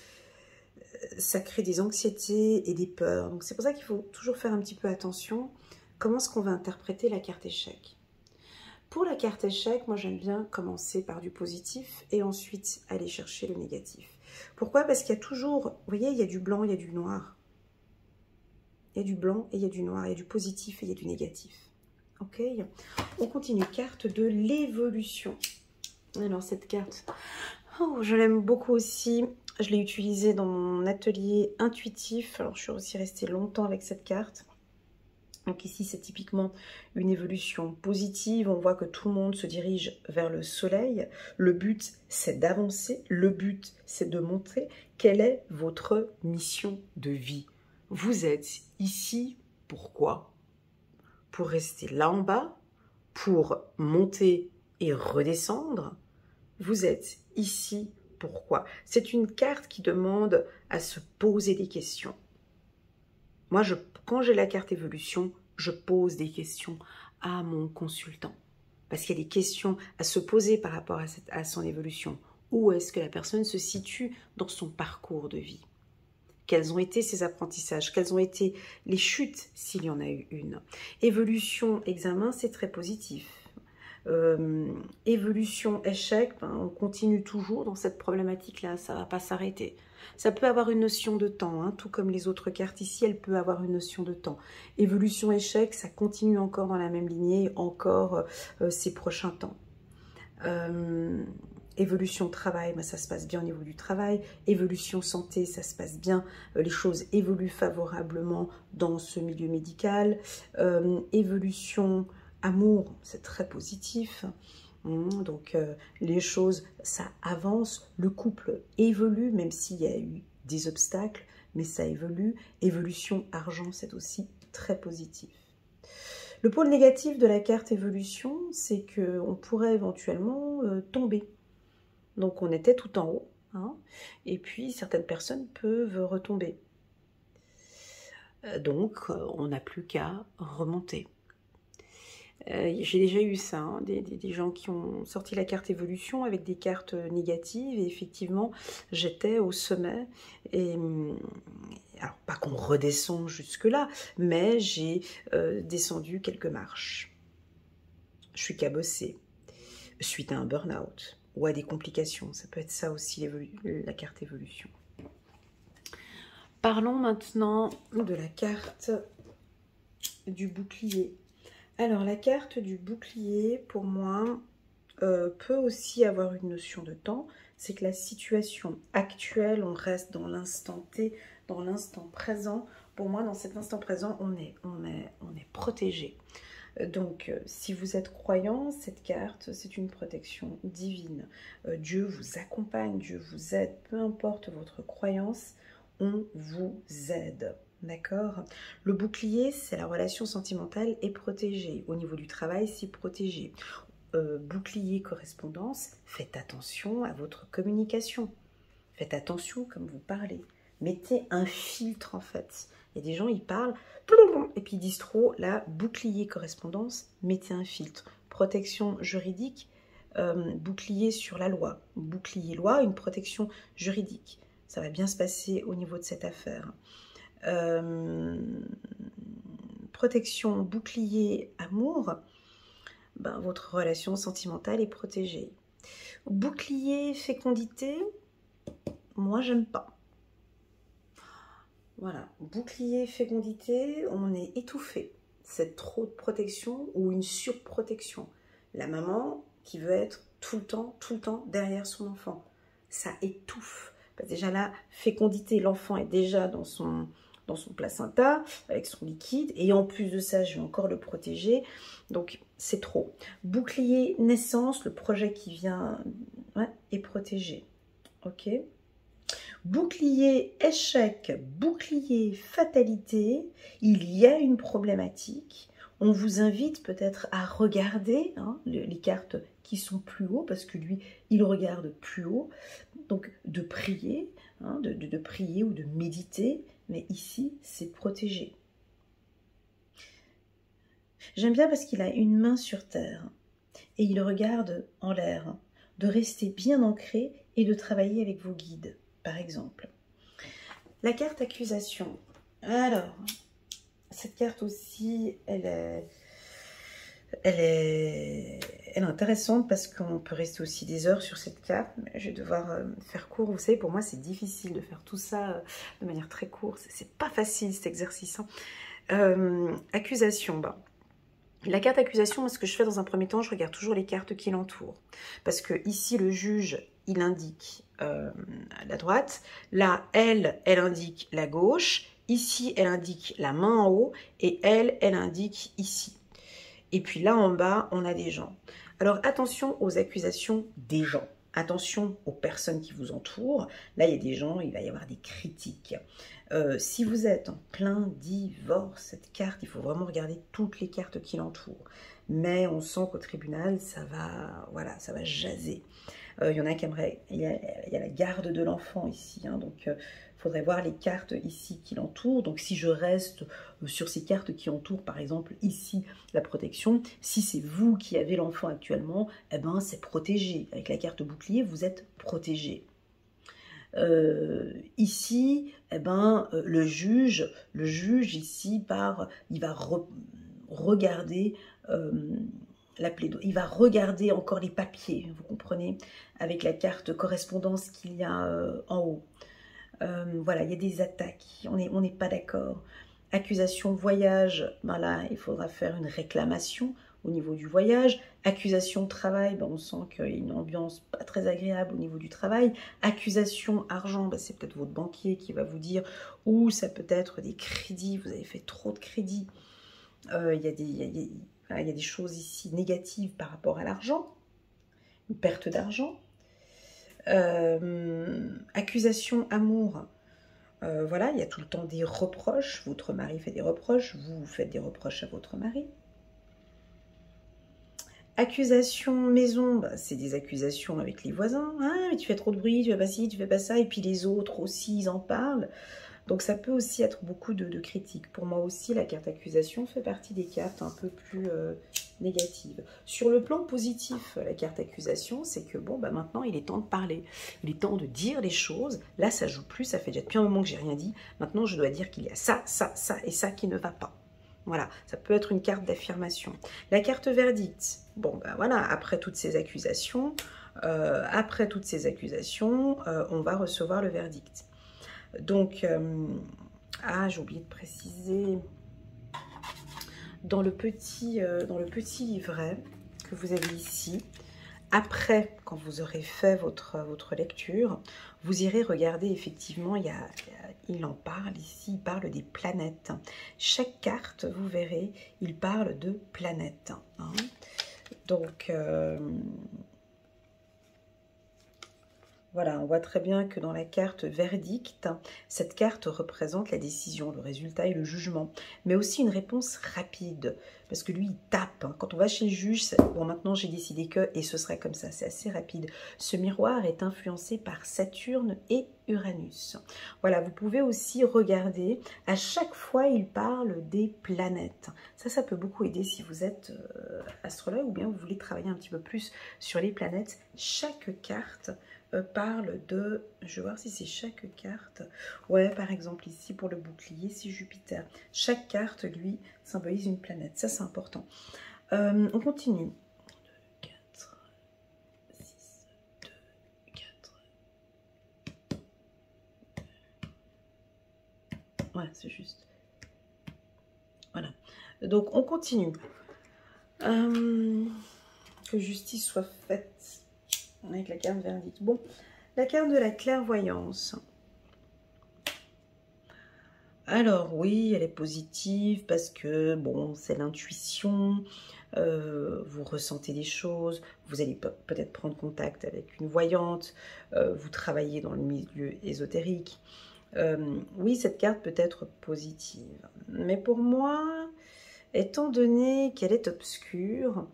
ça crée des anxiétés et des peurs. Donc c'est pour ça qu'il faut toujours faire un petit peu attention. Comment est-ce qu'on va interpréter la carte échec? Pour la carte échec, moi j'aime bien commencer par du positif et ensuite aller chercher le négatif. Pourquoi? Parce qu'il y a toujours, vous voyez, il y a du blanc, il y a du noir. Il y a du blanc et il y a du noir, il y a du positif et il y a du négatif. Ok? On continue, carte de l'évolution. Alors cette carte, oh, je l'aime beaucoup aussi. Je l'ai utilisée dans mon atelier intuitif. Alors je suis aussi restée longtemps avec cette carte. Donc ici, c'est typiquement une évolution positive. On voit que tout le monde se dirige vers le soleil. Le but, c'est d'avancer. Le but, c'est de montrer quelle est votre mission de vie. Vous êtes ici, pourquoi? Pour rester là en bas? pour monter et redescendre. Vous êtes ici. Pourquoi? C'est une carte qui demande à se poser des questions. Moi, quand j'ai la carte évolution, je pose des questions à mon consultant. Parce qu'il y a des questions à se poser par rapport à son évolution. Où est-ce que la personne se situe dans son parcours de vie? Quels ont été ses apprentissages? Quelles ont été les chutes, s'il y en a eu une? Évolution, examen, c'est très positif. Évolution, échec, ben, on continue toujours dans cette problématique-là, ça ne va pas s'arrêter. Ça peut avoir une notion de temps, hein, tout comme les autres cartes ici, elle peut avoir une notion de temps. Évolution, échec, ça continue encore dans la même lignée, encore ces prochains temps. Évolution travail, ben, ça se passe bien au niveau du travail. Évolution santé, ça se passe bien. Les choses évoluent favorablement dans ce milieu médical. Évolution amour, c'est très positif. Donc les choses, ça avance. Le couple évolue, même s'il y a eu des obstacles, mais ça évolue. Évolution argent, c'est aussi très positif. Le pôle négatif de la carte évolution, c'est qu'on pourrait éventuellement tomber. Donc on était tout en haut, hein, et puis certaines personnes peuvent retomber. Donc on n'a plus qu'à remonter. J'ai déjà eu ça, hein, des gens qui ont sorti la carte évolution avec des cartes négatives, et effectivement j'étais au sommet, et alors pas qu'on redescend jusque là, mais j'ai descendu quelques marches. Je suis cabossée suite à un burn-out ou à des complications, ça peut être ça aussi la carte évolution. Parlons maintenant de la carte du bouclier. Alors, la carte du bouclier, pour moi, peut aussi avoir une notion de temps. C'est que la situation actuelle, on reste dans l'instant T, dans l'instant présent. Pour moi, dans cet instant présent, on est protégé. Donc, si vous êtes croyant, cette carte, c'est une protection divine. Dieu vous accompagne, Dieu vous aide, peu importe votre croyance, on vous aide. D'accord? Le bouclier, c'est la relation sentimentale est protégée. Au niveau du travail, c'est protégé. Bouclier correspondance, faites attention à votre communication. Faites attention comme vous parlez. Mettez un filtre en fait. Il y a des gens, ils parlent et puis ils disent trop. Là, bouclier correspondance, mettez un filtre. Protection juridique, bouclier sur la loi. Bouclier loi, une protection juridique. Ça va bien se passer au niveau de cette affaire. Protection, bouclier, amour, ben, votre relation sentimentale est protégée. Bouclier, fécondité, moi j'aime pas. Voilà, bouclier, fécondité, on est étouffé. C'est trop de protection ou une surprotection. La maman qui veut être tout le temps derrière son enfant, ça étouffe. Déjà là, fécondité, l'enfant est déjà dans son placenta, avec son liquide, et en plus de ça, je vais encore le protéger, donc c'est trop. Bouclier, naissance, le projet qui vient est protégé, ok. Bouclier, échec, bouclier, fatalité, il y a une problématique. On vous invite peut-être à regarder les cartes qui sont plus haut, parce que lui, il regarde plus haut, donc de prier, de prier ou de méditer, mais ici, c'est protégé. J'aime bien parce qu'il a une main sur terre et il regarde en l'air, de rester bien ancré et de travailler avec vos guides, par exemple. La carte accusation. Alors, cette carte aussi, elle est intéressante parce qu'on peut rester aussi des heures sur cette carte, mais je vais devoir faire court. Vous savez, pour moi, c'est difficile de faire tout ça de manière très courte. C'est pas facile cet exercice. Accusation, bah. La carte accusation, ce que je fais dans un premier temps, je regarde toujours les cartes qui l'entourent. Parce que ici, le juge, il indique la droite. Là, elle indique la gauche. Ici, elle indique la main en haut. Et elle indique ici. Et puis là, en bas, on a des gens. Alors, attention aux accusations des gens. Attention aux personnes qui vous entourent. Là, il y a des gens, il va y avoir des critiques. Si vous êtes en plein divorce, cette carte, il faut vraiment regarder toutes les cartes qui l'entourent. Mais on sent qu'au tribunal, ça va, voilà, ça va jaser. Il y en a qui aimeraient, il y a la garde de l'enfant ici, hein, donc il faudrait voir les cartes ici qui l'entourent. Donc si je reste sur ces cartes qui entourent, par exemple ici, la protection, si c'est vous qui avez l'enfant actuellement, eh ben c'est protégé. Avec la carte bouclier, vous êtes protégé. Ici, eh ben, le juge ici il va regarder la plaidoirie, il va regarder encore les papiers, vous comprenez, avec la carte correspondance qu'il y a en haut. Voilà, il y a des attaques, on n'est pas d'accord. Accusation voyage, ben là, il faudra faire une réclamation au niveau du voyage. Accusation travail, ben on sent qu'il y a une ambiance pas très agréable au niveau du travail. Accusation argent, ben c'est peut-être votre banquier qui va vous dire, ou ça peut être des crédits, vous avez fait trop de crédits. Il y a des choses ici négatives par rapport à l'argent, une perte d'argent. Accusation amour, voilà, il y a tout le temps des reproches, votre mari fait des reproches, vous faites des reproches à votre mari. Accusation maison, bah, c'est des accusations avec les voisins, ah, mais tu fais trop de bruit, tu fais pas ci, tu fais pas ça, et puis les autres aussi, ils en parlent. Donc ça peut aussi être beaucoup de critiques. Pour moi aussi, la carte accusation fait partie des cartes un peu plus négatives. Sur le plan positif, la carte accusation, c'est que bon, bah maintenant il est temps de parler. Il est temps de dire les choses. Là, ça joue plus, ça fait déjà depuis un moment que j'ai rien dit. Maintenant, je dois dire qu'il y a ça, ça, ça et ça qui ne va pas. Voilà, ça peut être une carte d'affirmation. La carte verdict, bon, bah voilà, après toutes ces accusations, on va recevoir le verdict. Donc, j'ai oublié de préciser, dans le petit livret que vous avez ici, après, quand vous aurez fait votre lecture, vous irez regarder, effectivement, il en parle ici, il parle des planètes. Chaque carte, vous verrez, il parle de planètes. Hein. Donc, voilà, on voit très bien que dans la carte verdict, cette carte représente la décision, le résultat et le jugement, mais aussi une réponse rapide, parce que lui, il tape. Hein. Quand on va chez le juge, bon, maintenant j'ai décidé que, et ce serait comme ça, c'est assez rapide. Ce miroir est influencé par Saturne et Uranus. Voilà, vous pouvez aussi regarder, à chaque fois, il parle des planètes. Ça peut beaucoup aider si vous êtes astrologue ou bien vous voulez travailler un petit peu plus sur les planètes. Chaque carte parle de, je vais voir si c'est chaque carte, ouais, par exemple ici pour le bouclier, c'est Jupiter. Chaque carte, lui, symbolise une planète, ça c'est important. On continue. 2, 4, 6, 2, 4. Ouais, c'est juste. Voilà. Donc on continue. Que justice soit faite. Avec la carte verdict. Bon, la carte de la clairvoyance. Alors oui, elle est positive parce que, bon, c'est l'intuition, vous ressentez des choses, vous allez peut-être prendre contact avec une voyante, vous travaillez dans le milieu ésotérique. Oui, cette carte peut être positive. Mais pour moi, étant donné qu'elle est obscure,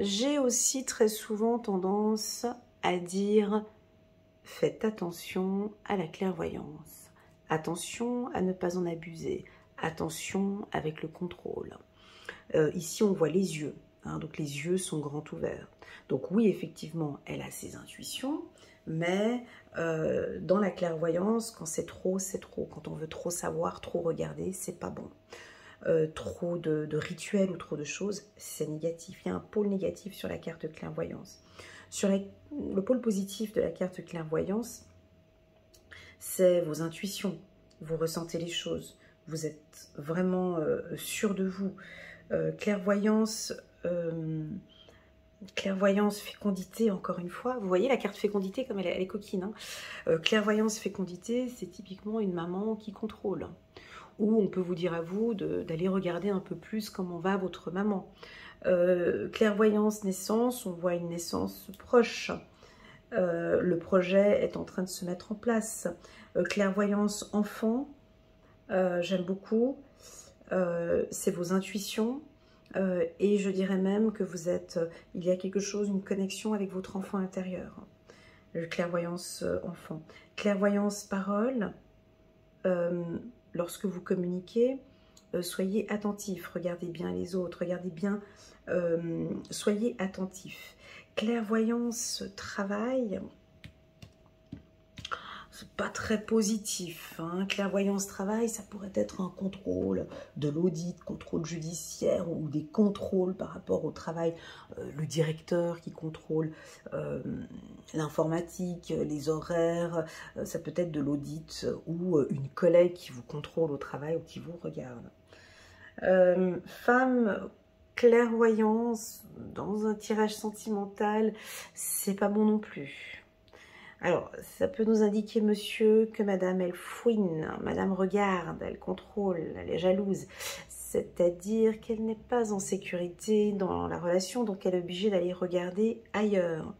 j'ai aussi très souvent tendance à dire « faites attention à la clairvoyance, attention à ne pas en abuser, attention avec le contrôle ». Ici, on voit les yeux, hein, donc les yeux sont grands ouverts. Donc oui, effectivement, elle a ses intuitions, mais dans la clairvoyance, quand c'est trop, c'est trop. Quand on veut trop savoir, trop regarder, c'est pas bon. Trop de rituels ou trop de choses, c'est négatif. Il y a un pôle négatif sur la carte clairvoyance. Sur le pôle positif de la carte clairvoyance, c'est vos intuitions. Vous ressentez les choses. Vous êtes vraiment sûr de vous. Clairvoyance, fécondité, encore une fois. Vous voyez la carte fécondité comme elle est coquine. Hein. Clairvoyance, fécondité, c'est typiquement une maman qui contrôle. Ou on peut vous dire à vous d'aller regarder un peu plus comment va votre maman. Clairvoyance, naissance, on voit une naissance proche. Le projet est en train de se mettre en place. Clairvoyance, enfant, j'aime beaucoup. C'est vos intuitions. Et je dirais même que vous êtes, il y a quelque chose, une connexion avec votre enfant intérieur. Clairvoyance enfant. Clairvoyance parole, lorsque vous communiquez, soyez attentif, regardez bien les autres, regardez bien, soyez attentif. Clairvoyance travail, c'est pas très positif. Hein. Clairvoyance travail, ça pourrait être un contrôle de l'audit, contrôle judiciaire ou des contrôles par rapport au travail. Le directeur qui contrôle l'informatique, les horaires, ça peut être de l'audit ou une collègue qui vous contrôle au travail ou qui vous regarde. Femme, clairvoyance dans un tirage sentimental, c'est pas bon non plus. Alors, ça peut nous indiquer, monsieur, que madame, elle fouine, madame regarde, elle contrôle, elle est jalouse. C'est-à-dire qu'elle n'est pas en sécurité dans la relation, donc elle est obligée d'aller regarder ailleurs.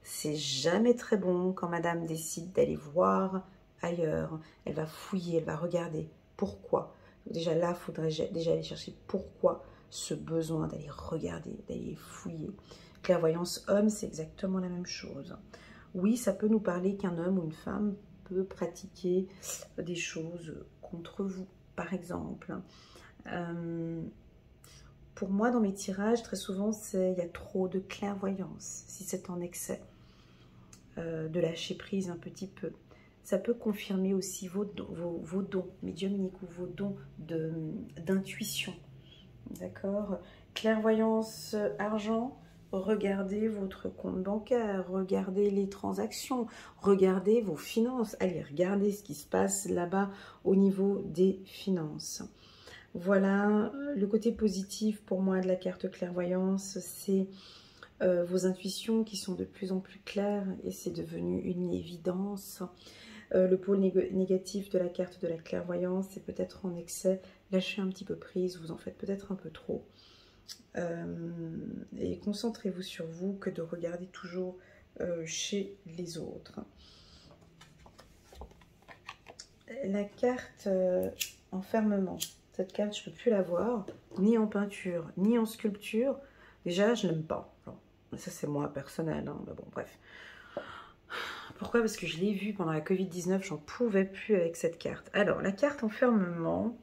C'est jamais très bon quand madame décide d'aller voir ailleurs. Elle va fouiller, elle va regarder. Pourquoi? Déjà là, il faudrait déjà aller chercher pourquoi ce besoin d'aller regarder, d'aller fouiller. Clairvoyance homme, c'est exactement la même chose. Oui, ça peut nous parler qu'un homme ou une femme peut pratiquer des choses contre vous, par exemple. Pour moi, dans mes tirages, très souvent, il y a trop de clairvoyance, si c'est en excès, de lâcher prise un petit peu. Ça peut confirmer aussi vos dons médiumniques ou vos dons d'intuition. D'accord? Clairvoyance argent. Regardez votre compte bancaire, regardez les transactions, regardez vos finances. Allez, regardez ce qui se passe là-bas au niveau des finances. Voilà, le côté positif pour moi de la carte clairvoyance, c'est vos intuitions qui sont de plus en plus claires et c'est devenu une évidence. Le pôle négatif de la carte de la clairvoyance, c'est peut-être en excès, lâchez un petit peu prise, vous en faites peut-être un peu trop. Et concentrez-vous sur vous que de regarder toujours chez les autres. La carte enfermement, cette carte je ne peux plus la voir, ni en peinture, ni en sculpture. Déjà je n'aime pas. Alors, ça c'est moi personnel, hein, mais bon bref. Pourquoi? Parce que je l'ai vue pendant la Covid-19, j'en pouvais plus avec cette carte. Alors la carte enfermement,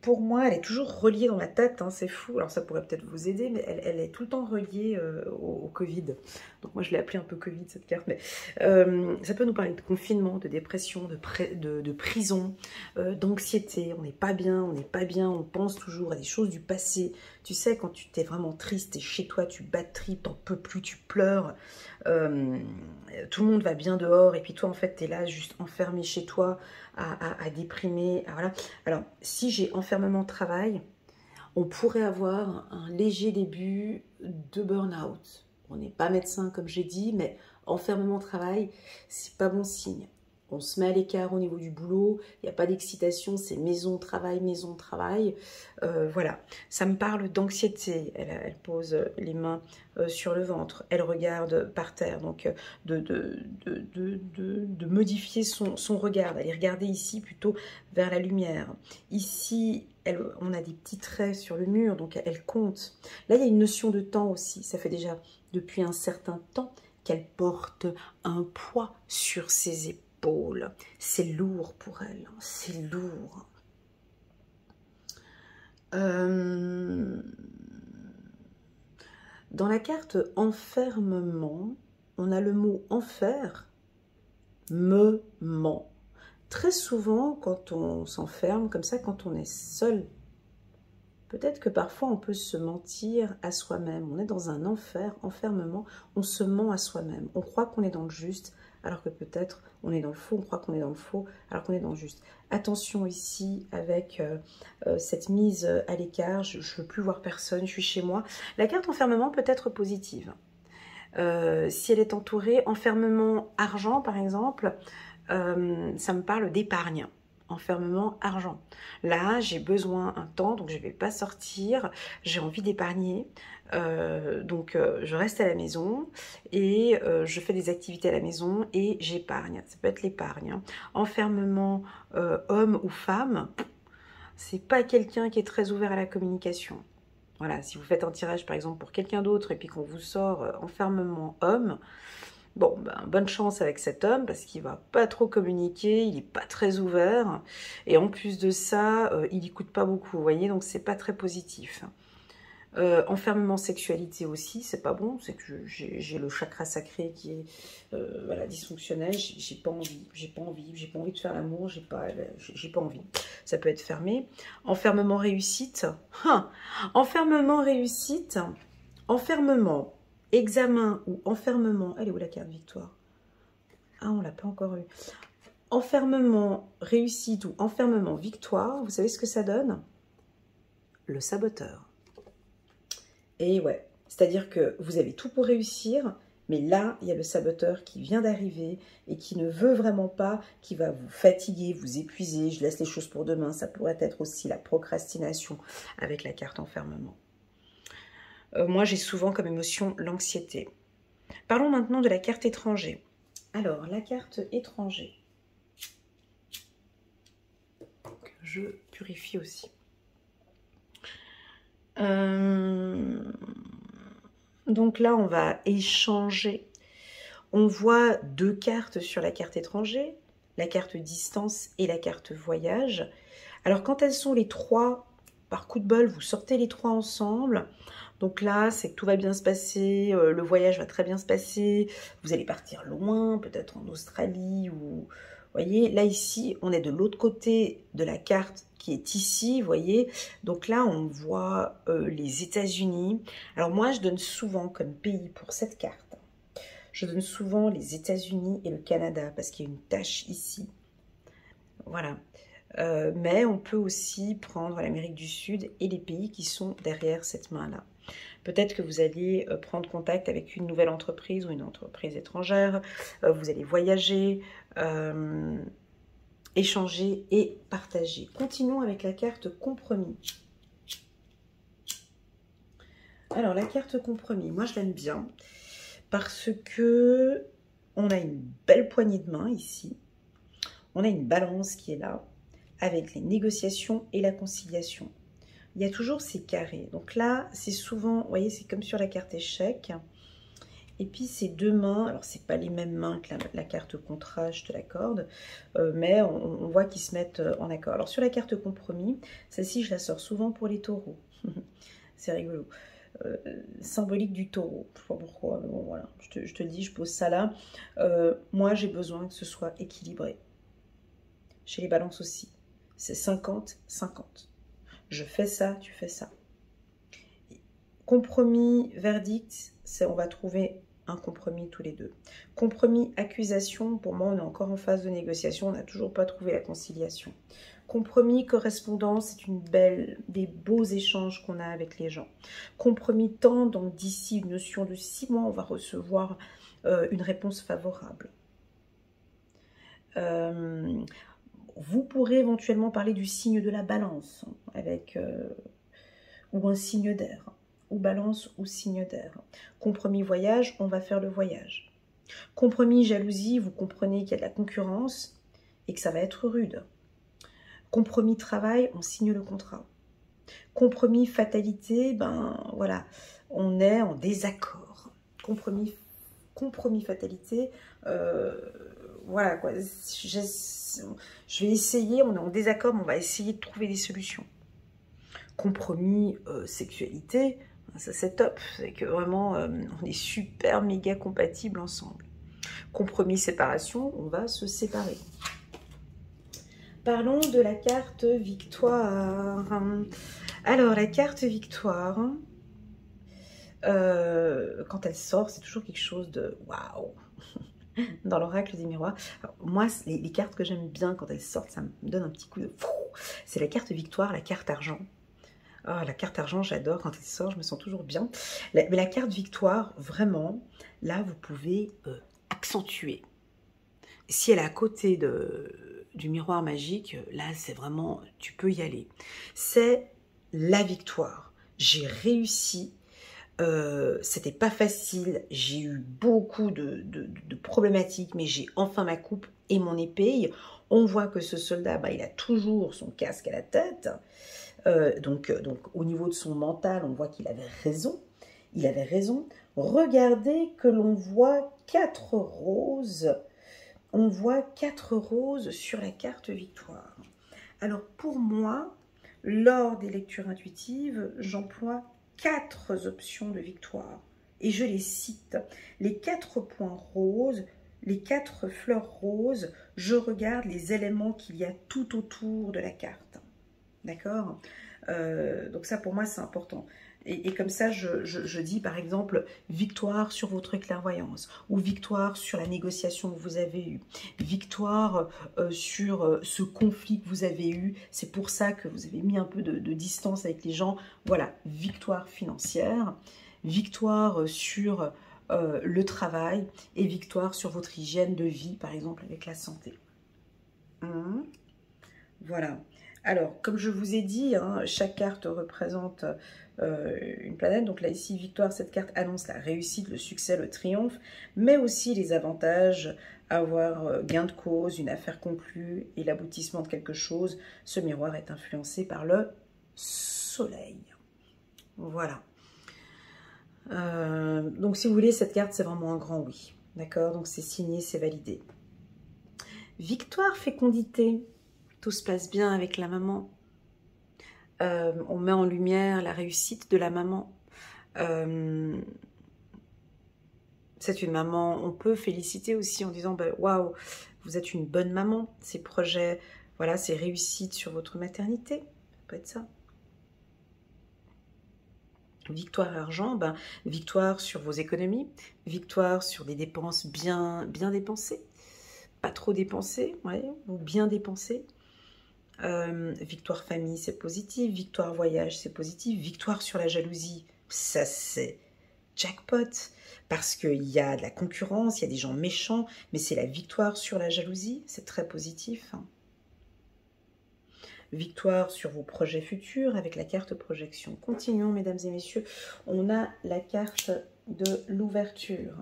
pour moi, elle est toujours reliée dans la tête, hein, c'est fou. Alors ça pourrait peut-être vous aider, mais elle est tout le temps reliée au Covid. Donc moi je l'ai appelée un peu Covid cette carte, mais ça peut nous parler de confinement, de dépression, de prison, d'anxiété. On n'est pas bien, on pense toujours à des choses du passé. Tu sais, quand tu t'es vraiment triste, t'es chez toi, tu bats de tripes, t'en peux plus, tu pleures. Tout le monde va bien dehors et puis toi en fait t'es là juste enfermé chez toi à déprimer. Voilà. Alors si j'ai enfermement travail, on pourrait avoir un léger début de burn-out. On n'est pas médecin comme j'ai dit, mais enfermement travail, c'est pas bon signe. On se met à l'écart au niveau du boulot, il n'y a pas d'excitation, c'est maison, travail, voilà. Ça me parle d'anxiété, elle pose les mains sur le ventre, elle regarde par terre, donc de modifier son regard, d'aller regarder ici plutôt vers la lumière. Ici, on a des petits traits sur le mur, donc elle compte. Là, il y a une notion de temps aussi, ça fait déjà depuis un certain temps qu'elle porte un poids sur ses épaules. C'est lourd pour elle, c'est lourd. Dans la carte enfermement, on a le mot enfer, ment. Très souvent, quand on s'enferme comme ça, quand on est seul, peut-être que parfois on peut se mentir à soi-même. On est dans un enfermement, on se ment à soi-même. On croit qu'on est dans le juste, alors que peut-être on est dans le faux, on croit qu'on est dans le faux, alors qu'on est dans le juste. Attention ici avec cette mise à l'écart, je ne veux plus voir personne, je suis chez moi. La carte enfermement peut être positive. Si elle est entourée, enfermement argent par exemple, ça me parle d'épargne. enfermement argent. Là, j'ai besoin un temps, donc je ne vais pas sortir, j'ai envie d'épargner, je reste à la maison et je fais des activités à la maison et j'épargne. Ça peut être l'épargne. Hein. Enfermement homme ou femme, c'est pas quelqu'un qui est très ouvert à la communication. Voilà, si vous faites un tirage par exemple pour quelqu'un d'autre et puis qu'on vous sort enfermement homme, bon, ben, bonne chance avec cet homme parce qu'il va pas trop communiquer, il est pas très ouvert et en plus de ça, il écoute pas beaucoup, vous voyez, donc c'est pas très positif. Enfermement sexualité aussi, c'est pas bon, c'est que j'ai le chakra sacré qui est voilà, dysfonctionnel, j'ai pas envie de faire l'amour, j'ai pas envie. Ça peut être fermé. Enfermement réussite, enfermement réussite, enfermement examen ou enfermement, elle est où la carte victoire? Ah, on l'a pas encore eu. Enfermement réussite ou enfermement victoire, vous savez ce que ça donne? Le saboteur. Et ouais, c'est-à-dire que vous avez tout pour réussir, mais là, il y a le saboteur qui vient d'arriver et qui ne veut vraiment pas, qui va vous fatiguer, vous épuiser. Je laisse les choses pour demain. Ça pourrait être aussi la procrastination avec la carte enfermement. Moi, j'ai souvent comme émotion l'anxiété. Parlons maintenant de la carte étranger. Alors, la carte étranger. Je purifie aussi. Donc là, on va échanger. On voit deux cartes sur la carte étranger, la carte distance et la carte voyage. Alors quand elles sont les trois, par coup de bol, vous sortez les trois ensemble. Donc là, c'est que tout va bien se passer, le voyage va très bien se passer, vous allez partir loin, peut-être en Australie ou... Vous voyez, là ici, on est de l'autre côté de la carte qui est ici, vous voyez. Donc là, on voit les États-Unis. Alors moi, je donne souvent comme pays pour cette carte. Je donne souvent les États-Unis et le Canada parce qu'il y a une tache ici. Voilà. Mais on peut aussi prendre l'Amérique du Sud et les pays qui sont derrière cette main-là. Peut-être que vous allez prendre contact avec une nouvelle entreprise ou une entreprise étrangère. Vous allez voyager, échanger et partager. Continuons avec la carte compromis. Alors, la carte compromis, moi je l'aime bien parce que on a une belle poignée de main ici. On a une balance qui est là avec les négociations et la conciliation. Il y a toujours ces carrés. Donc là, c'est souvent, vous voyez, c'est comme sur la carte échec. Et puis ces deux mains, alors c'est pas les mêmes mains que la carte contrat, je te l'accorde, mais on voit qu'ils se mettent en accord. Alors sur la carte compromis, celle-ci je la sors souvent pour les taureaux. C'est rigolo. Symbolique du taureau, je sais pas pourquoi, mais bon voilà, je te dis, je pose ça là. Moi j'ai besoin que ce soit équilibré. Chez les balances aussi, c'est 50-50. Je fais ça, tu fais ça. Compromis, verdict, c'est on va trouver un compromis tous les deux. Compromis, accusation, pour moi on est encore en phase de négociation, on n'a toujours pas trouvé la conciliation. Compromis, correspondance, c'est des beaux échanges qu'on a avec les gens. Compromis, temps, donc d'ici une notion de 6 mois, on va recevoir une réponse favorable. Vous pourrez éventuellement parler du signe de la balance, avec ou un signe d'air. Ou balance ou signe d'air. Compromis voyage, on va faire le voyage. Compromis jalousie, vous comprenez qu'il y a de la concurrence et que ça va être rude. Compromis travail, on signe le contrat. Compromis fatalité, ben voilà, on est en désaccord. Compromis fatalité, voilà quoi. Je vais essayer, on est en désaccord, mais on va essayer de trouver des solutions. Compromis sexualité, ça c'est top, c'est que vraiment on est super méga compatibles ensemble. Compromis séparation, on va se séparer. Parlons de la carte victoire. Alors la carte victoire, quand elle sort, c'est toujours quelque chose de waouh. Dans l'oracle des miroirs. Alors, moi, les cartes que j'aime bien quand elles sortent, ça me donne un petit coup de fou. C'est la carte victoire, la carte argent. Oh, la carte argent, j'adore quand elle sort, je me sens toujours bien. Mais la carte victoire, vraiment, là, vous pouvez accentuer. Si elle est à côté du miroir magique, là, c'est vraiment, tu peux y aller. C'est la victoire. J'ai réussi. C'était pas facile. J'ai eu beaucoup de problématiques, mais j'ai enfin ma coupe et mon épée. On voit que ce soldat, bah, il a toujours son casque à la tête. Donc, au niveau de son mental, on voit qu'il avait raison. Il avait raison. Regardez que l'on voit 4 roses. On voit 4 roses sur la carte victoire. Alors pour moi, lors des lectures intuitives, j'emploie 4 options de victoire. Et je les cite. Les 4 points roses, les 4 fleurs roses, je regarde les éléments qu'il y a tout autour de la carte. D'accord? Donc ça, pour moi, c'est important. Et comme ça, je dis, par exemple, victoire sur votre clairvoyance, ou victoire sur la négociation que vous avez eue, victoire sur ce conflit que vous avez eu. C'est pour ça que vous avez mis un peu de distance avec les gens. Voilà, victoire financière, victoire sur le travail, et victoire sur votre hygiène de vie, par exemple, avec la santé. Voilà. Alors, comme je vous ai dit, hein, chaque carte représente une planète. Donc là, ici, victoire, cette carte annonce la réussite, le succès, le triomphe, mais aussi les avantages, avoir gain de cause, une affaire conclue et l'aboutissement de quelque chose. Ce miroir est influencé par le soleil. Voilà. Donc, si vous voulez, cette carte, c'est vraiment un grand oui. D'accord? Donc, c'est signé, c'est validé. Victoire, fécondité. Tout se passe bien avec la maman. On met en lumière la réussite de la maman. C'est une maman, on peut féliciter aussi en disant ben, waouh, vous êtes une bonne maman. Ces projets, voilà, ces réussites sur votre maternité. Ça peut être ça. Victoire argent, ben, victoire sur vos économies, victoire sur des dépenses bien dépensées, pas trop dépensées, ouais, ou bien dépensées. Victoire famille, c'est positif. Victoire voyage, c'est positif. Victoire sur la jalousie, ça c'est jackpot. Parce qu'il y a de la concurrence, il y a des gens méchants, mais c'est la victoire sur la jalousie, c'est très positif. Victoire sur vos projets futurs avec la carte projection. Continuons, mesdames et messieurs. On a la carte de l'ouverture.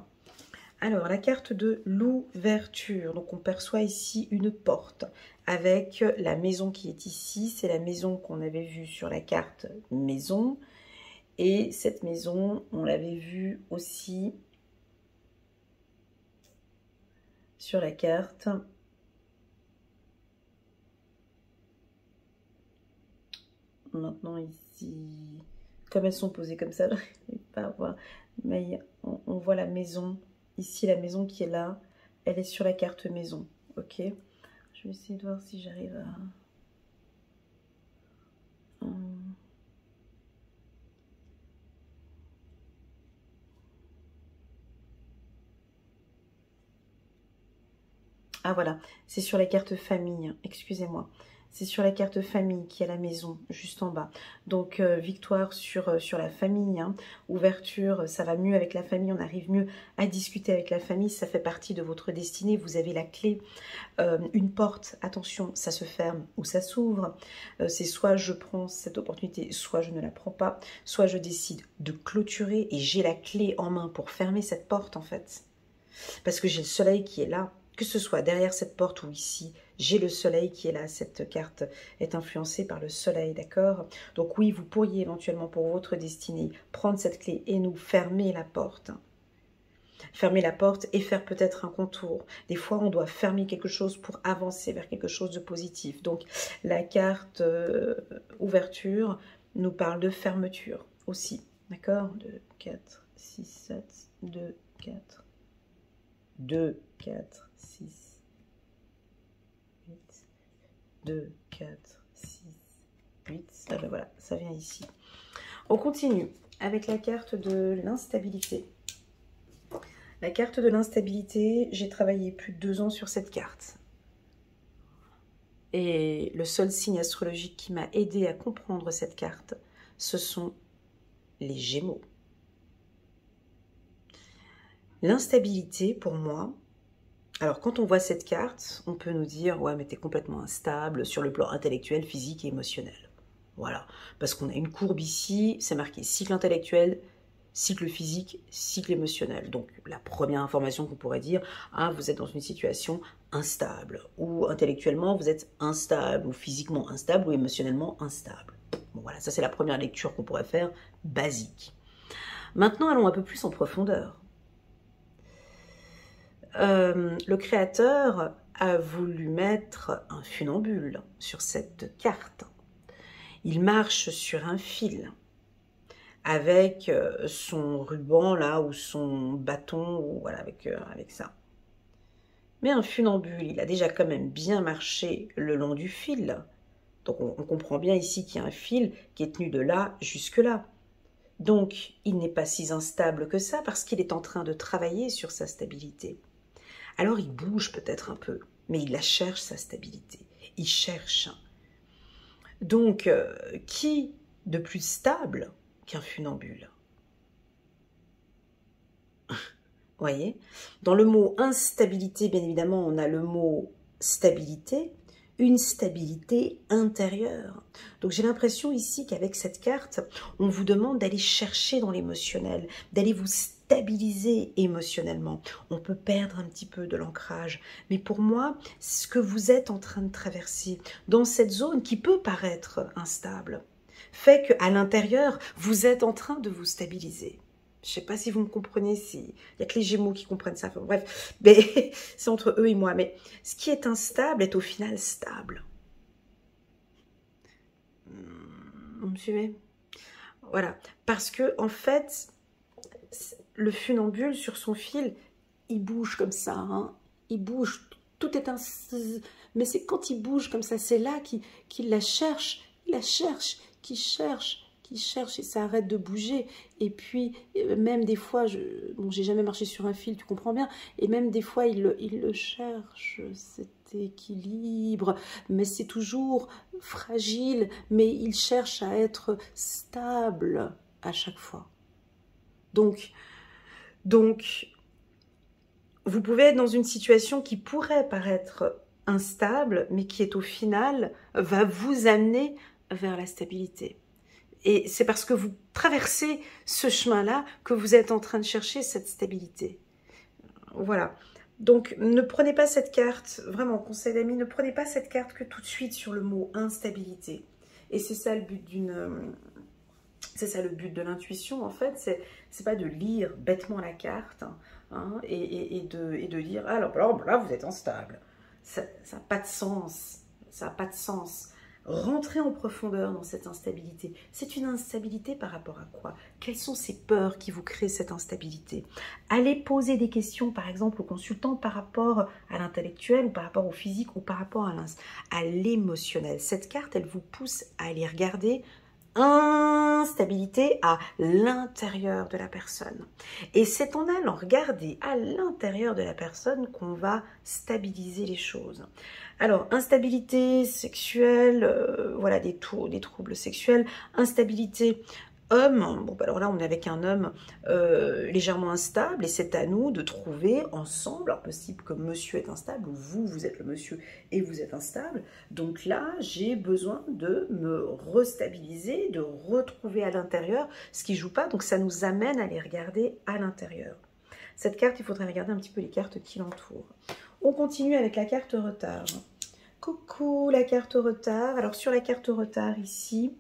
Alors, la carte de l'ouverture. Donc, on perçoit ici une porte avec la maison qui est ici. C'est la maison qu'on avait vue sur la carte maison. Et cette maison, on l'avait vue aussi sur la carte. Maintenant, ici, comme elles sont posées comme ça, je n'arrive pas à voir. Mais on voit la maison. Ici, la maison qui est là, elle est sur la carte maison. Ok. Je vais essayer de voir si j'arrive à... Ah voilà, c'est sur la carte famille, excusez-moi. C'est sur la carte famille qui est la maison, juste en bas. Donc, victoire sur la famille, hein. Ouverture, ça va mieux avec la famille, on arrive mieux à discuter avec la famille, ça fait partie de votre destinée, vous avez la clé. Une porte, attention, ça se ferme ou ça s'ouvre. C'est soit je prends cette opportunité, soit je ne la prends pas, soit je décide de clôturer et j'ai la clé en main pour fermer cette porte en fait. Parce que j'ai le soleil qui est là. Que ce soit derrière cette porte ou ici, j'ai le soleil qui est là. Cette carte est influencée par le soleil, d'accord? Donc oui, vous pourriez éventuellement pour votre destinée prendre cette clé et nous fermer la porte. Fermer la porte et faire peut-être un contour. Des fois, on doit fermer quelque chose pour avancer vers quelque chose de positif. Donc la carte ouverture nous parle de fermeture aussi, d'accord? 2, 4, 6, 7, 2, 4. 2, 4, 6, 8, 2, 4, 6, 8. Ah ben voilà, ça vient ici. On continue avec la carte de l'instabilité. La carte de l'instabilité, j'ai travaillé plus de 2 ans sur cette carte. Et le seul signe astrologique qui m'a aidé à comprendre cette carte, ce sont les Gémeaux. L'instabilité, pour moi, Alors, quand on voit cette carte, on peut nous dire « Ouais, mais t'es complètement instable sur le plan intellectuel, physique et émotionnel. » Voilà, parce qu'on a une courbe ici, c'est marqué cycle intellectuel, cycle physique, cycle émotionnel. Donc, la première information qu'on pourrait dire « Ah, vous êtes dans une situation instable. » Ou intellectuellement, vous êtes instable, ou physiquement instable, ou émotionnellement instable. Bon, voilà, ça c'est la première lecture qu'on pourrait faire, basique. Maintenant, allons un peu plus en profondeur. Le créateur a voulu mettre un funambule sur cette carte. Il marche sur un fil avec son ruban là ou son bâton ou voilà avec ça. Mais un funambule, il a déjà quand même bien marché le long du fil. Donc on comprend bien ici qu'il y a un fil qui est tenu de là jusque là. Donc il n'est pas si instable que ça parce qu'il est en train de travailler sur sa stabilité. Alors il bouge peut-être un peu, mais il la cherche, sa stabilité. Il cherche. Donc, qui de plus stable qu'un funambule? Voyez? Dans le mot instabilité, bien évidemment, on a le mot stabilité, une stabilité intérieure. Donc j'ai l'impression ici qu'avec cette carte, on vous demande d'aller chercher dans l'émotionnel, d'aller vous stabiliser émotionnellement. On peut perdre un petit peu de l'ancrage, mais pour moi, ce que vous êtes en train de traverser dans cette zone qui peut paraître instable, fait qu'à l'intérieur, vous êtes en train de vous stabiliser. Je ne sais pas si vous me comprenez, il n'y a que les Gémeaux qui comprennent ça. Enfin, bref, mais c'est entre eux et moi. Mais ce qui est instable est au final stable. Vous me suivez? Voilà. Parce que, en fait, le funambule sur son fil, il bouge comme ça. Hein. Il bouge. Tout est un... Mais c'est quand il bouge comme ça, c'est là qu'il la cherche. Il la cherche, qu'il cherche. Qui cherche et ça arrête de bouger. Et puis, même des fois, bon, j'ai jamais marché sur un fil, tu comprends bien, et même des fois, il le cherche, cet équilibre, mais c'est toujours fragile, mais il cherche à être stable à chaque fois. Donc, vous pouvez être dans une situation qui pourrait paraître instable, mais qui est au final, va vous amener vers la stabilité. Et c'est parce que vous traversez ce chemin-là que vous êtes en train de chercher cette stabilité. Voilà. Donc, ne prenez pas cette carte, vraiment, conseil d'amis, ne prenez pas cette carte que tout de suite sur le mot instabilité. Et c'est ça le but c'est ça le but de l'intuition, en fait, c'est pas de lire bêtement la carte hein, et de dire, alors là, vous êtes instable. Ça n'a pas de sens. Ça n'a pas de sens. Rentrez en profondeur dans cette instabilité. C'est une instabilité par rapport à quoi? Quelles sont ces peurs qui vous créent cette instabilité? Allez poser des questions, par exemple, au consultant par rapport à l'intellectuel, ou par rapport au physique, ou par rapport à l'émotionnel. Cette carte, elle vous pousse à aller regarder instabilité à l'intérieur de la personne. Et c'est en allant regarder à l'intérieur de la personne qu'on va stabiliser les choses. Alors, instabilité sexuelle, voilà, des troubles sexuels, instabilité homme, bon, bah alors là, on est avec un homme légèrement instable, et c'est à nous de trouver ensemble, alors possible que monsieur est instable, ou vous êtes le monsieur et vous êtes instable, donc là, j'ai besoin de me restabiliser, de retrouver à l'intérieur ce qui ne joue pas, donc ça nous amène à les regarder à l'intérieur. Cette carte, il faudrait regarder un petit peu les cartes qui l'entourent. On continue avec la carte retard. Coucou la carte retard. Alors sur la carte retard ici,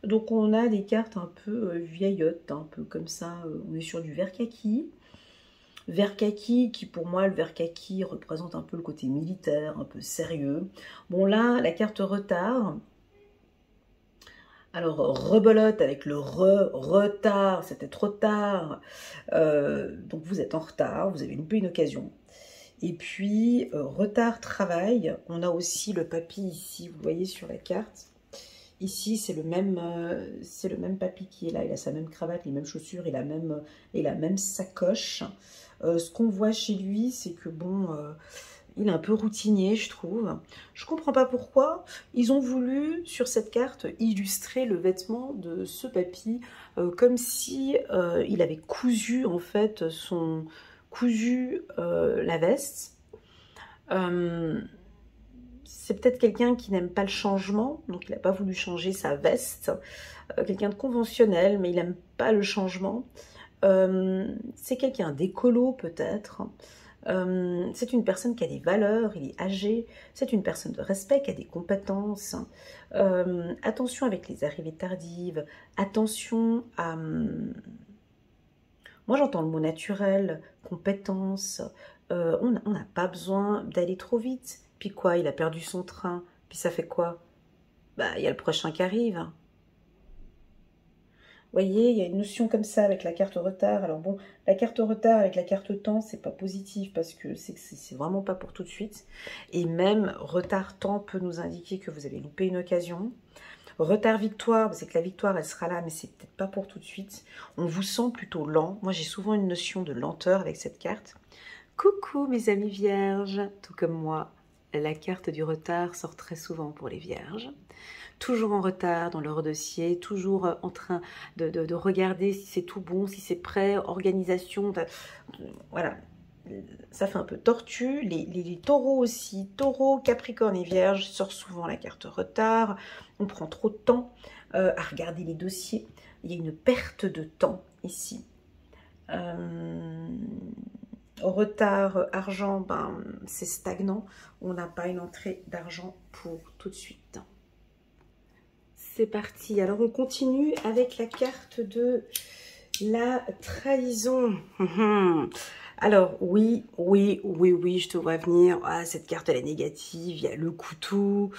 donc on a des cartes un peu vieillottes, un peu comme ça, on est sur du vert kaki. Vert kaki qui pour moi, le vert kaki représente un peu le côté militaire, un peu sérieux. Bon là, la carte retard, alors rebelote avec le retard, c'était trop tard. Donc vous êtes en retard, vous avez loupé une occasion. Et puis, retard travail, on a aussi le papy ici, vous voyez sur la carte. Ici, c'est le même papy qui est là, il a sa même cravate, les mêmes chaussures et la même sacoche. Ce qu'on voit chez lui, c'est que bon, il est un peu routinier, je trouve. Je comprends pas pourquoi. Ils ont voulu, sur cette carte, illustrer le vêtement de ce papy, comme si il avait cousu, en fait, la veste. C'est peut-être quelqu'un qui n'aime pas le changement, donc il n'a pas voulu changer sa veste. Quelqu'un de conventionnel, mais il n'aime pas le changement. C'est quelqu'un d'écolo peut-être. C'est une personne qui a des valeurs, il est âgé. C'est une personne de respect, qui a des compétences. Attention avec les arrivées tardives. Attention à... Moi j'entends le mot naturel, compétence. On n'a pas besoin d'aller trop vite. Puis quoi, il a perdu son train. Puis ça fait quoi? Bah, il y a le prochain qui arrive. Vous voyez, il y a une notion comme ça avec la carte retard. Alors bon, la carte retard avec la carte temps, c'est pas positif parce que c'est vraiment pas pour tout de suite. Et même retard temps peut nous indiquer que vous avez loupé une occasion. Retard victoire, c'est que la victoire, elle sera là, mais c'est peut-être pas pour tout de suite. On vous sent plutôt lent. Moi, j'ai souvent une notion de lenteur avec cette carte. Coucou mes amis vierges, tout comme moi. La carte du retard sort très souvent pour les vierges. Toujours en retard dans leur dossier, toujours en train de regarder si c'est tout bon, si c'est prêt, organisation. Voilà, ça fait un peu tortue. Les taureaux aussi, taureaux, capricorne et vierge, sort souvent la carte retard. On prend trop de temps à regarder les dossiers. Il y a une perte de temps ici. Retard, argent, ben, c'est stagnant. On n'a pas une entrée d'argent pour tout de suite. C'est parti. Alors, on continue avec la carte de la trahison. Alors, oui, je te vois venir. Ah, cette carte, elle est négative. Il y a le couteau,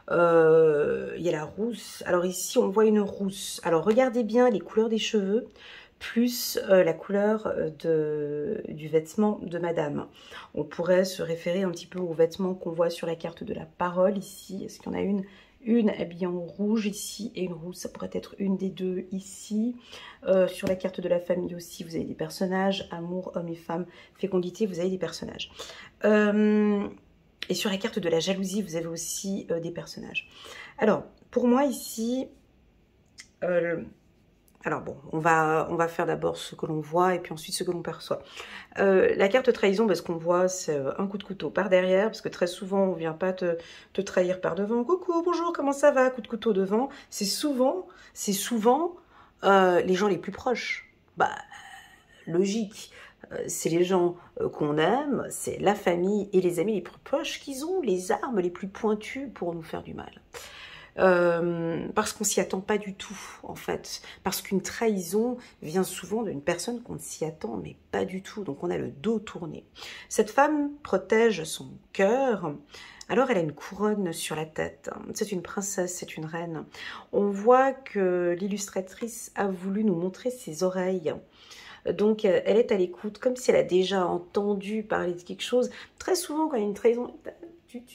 il y a la rousse. Alors ici, on voit une rousse. Alors, regardez bien les couleurs des cheveux, plus la couleur du vêtement de madame. On pourrait se référer un petit peu aux vêtements qu'on voit sur la carte de la parole ici. Est-ce qu'il y en a une habillée en rouge ici et une rousse, ça pourrait être une des deux ici. Sur la carte de la famille aussi, vous avez des personnages, amour, hommes et femmes, fécondité, vous avez des personnages. Et sur la carte de la jalousie, vous avez aussi des personnages. Alors, pour moi ici... alors bon, on va faire d'abord ce que l'on voit et puis ensuite ce que l'on perçoit. La carte trahison, ce qu'on voit, c'est un coup de couteau par derrière, parce que très souvent, on ne vient pas te trahir par devant. Coucou, bonjour, comment ça va? Coup de couteau devant. C'est souvent les gens les plus proches. Bah, logique. C'est les gens qu'on aime, c'est la famille et les amis les plus proches qui ont les armes les plus pointues pour nous faire du mal. Parce qu'on s'y attend pas du tout en fait, parce qu'une trahison vient souvent d'une personne qu'on ne s'y attend mais pas du tout, donc on a le dos tourné. Cette femme protège son cœur, alors elle a une couronne sur la tête, c'est une princesse, c'est une reine. On voit que l'illustratrice a voulu nous montrer ses oreilles. Donc elle est à l'écoute, comme si elle a déjà entendu parler de quelque chose. Très souvent quand il y a une trahison,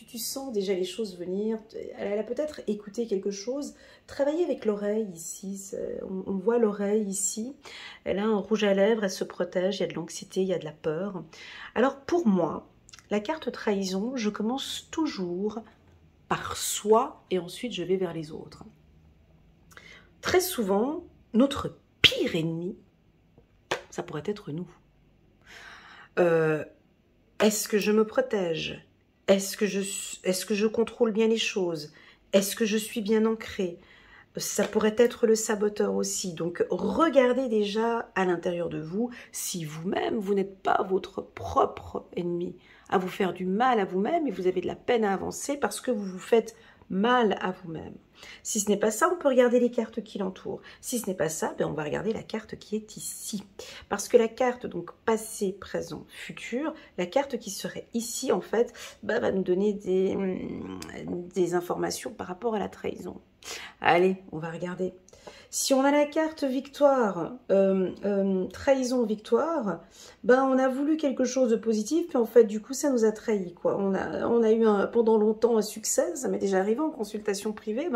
tu sens déjà les choses venir, elle a peut-être écouté quelque chose. Travaillez avec l'oreille ici, on voit l'oreille ici, elle a un rouge à lèvres, elle se protège, il y a de l'anxiété, il y a de la peur. Alors pour moi, la carte trahison, je commence toujours par soi et ensuite je vais vers les autres. Très souvent, notre pire ennemi, ça pourrait être nous. Est-ce que je me protège ? Est-ce que je contrôle bien les choses? Est-ce que je suis bien ancrée? Ça pourrait être le saboteur aussi. Donc, regardez déjà à l'intérieur de vous si vous-même, vous n'êtes pas votre propre ennemi, à vous faire du mal à vous-même et vous avez de la peine à avancer parce que vous vous faites mal à vous-même. Si ce n'est pas ça, on peut regarder les cartes qui l'entourent. Si ce n'est pas ça, on va regarder la carte qui est ici. Parce que la carte, donc passé, présent, futur, la carte qui serait ici, en fait, va nous donner des informations par rapport à la trahison. Allez, on va regarder. Si on a la carte victoire, trahison victoire, on a voulu quelque chose de positif, puis en fait, du coup, ça nous a trahi, quoi. On a eu pendant longtemps un succès, ça m'est déjà arrivé en consultation privée,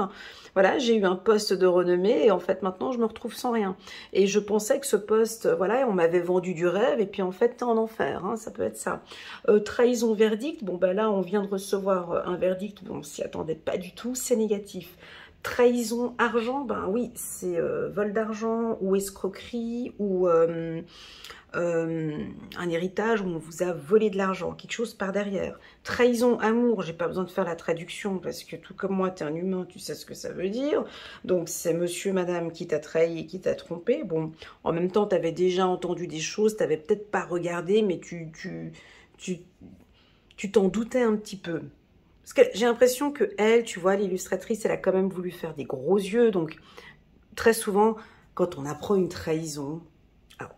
voilà, j'ai eu un poste de renommée, et en fait, maintenant, je me retrouve sans rien. Et je pensais que ce poste, voilà, on m'avait vendu du rêve, et puis en fait, t'es en enfer, hein, ça peut être ça. Trahison verdict, là, on vient de recevoir un verdict, on s'y attendait pas du tout, c'est négatif. Trahison, argent, oui, c'est vol d'argent ou escroquerie ou un héritage où on vous a volé de l'argent, quelque chose par derrière. Trahison, amour, j'ai pas besoin de faire la traduction parce que tout comme moi, tu es un humain, tu sais ce que ça veut dire. Donc c'est monsieur, madame qui t'a trahi et qui t'a trompé. Bon, en même temps, tu avais déjà entendu des choses, tu n'avais peut-être pas regardé, mais tu t'en doutais un petit peu. Parce que j'ai l'impression que elle, tu vois, l'illustratrice, elle a quand même voulu faire des gros yeux. Donc très souvent, quand on apprend une trahison,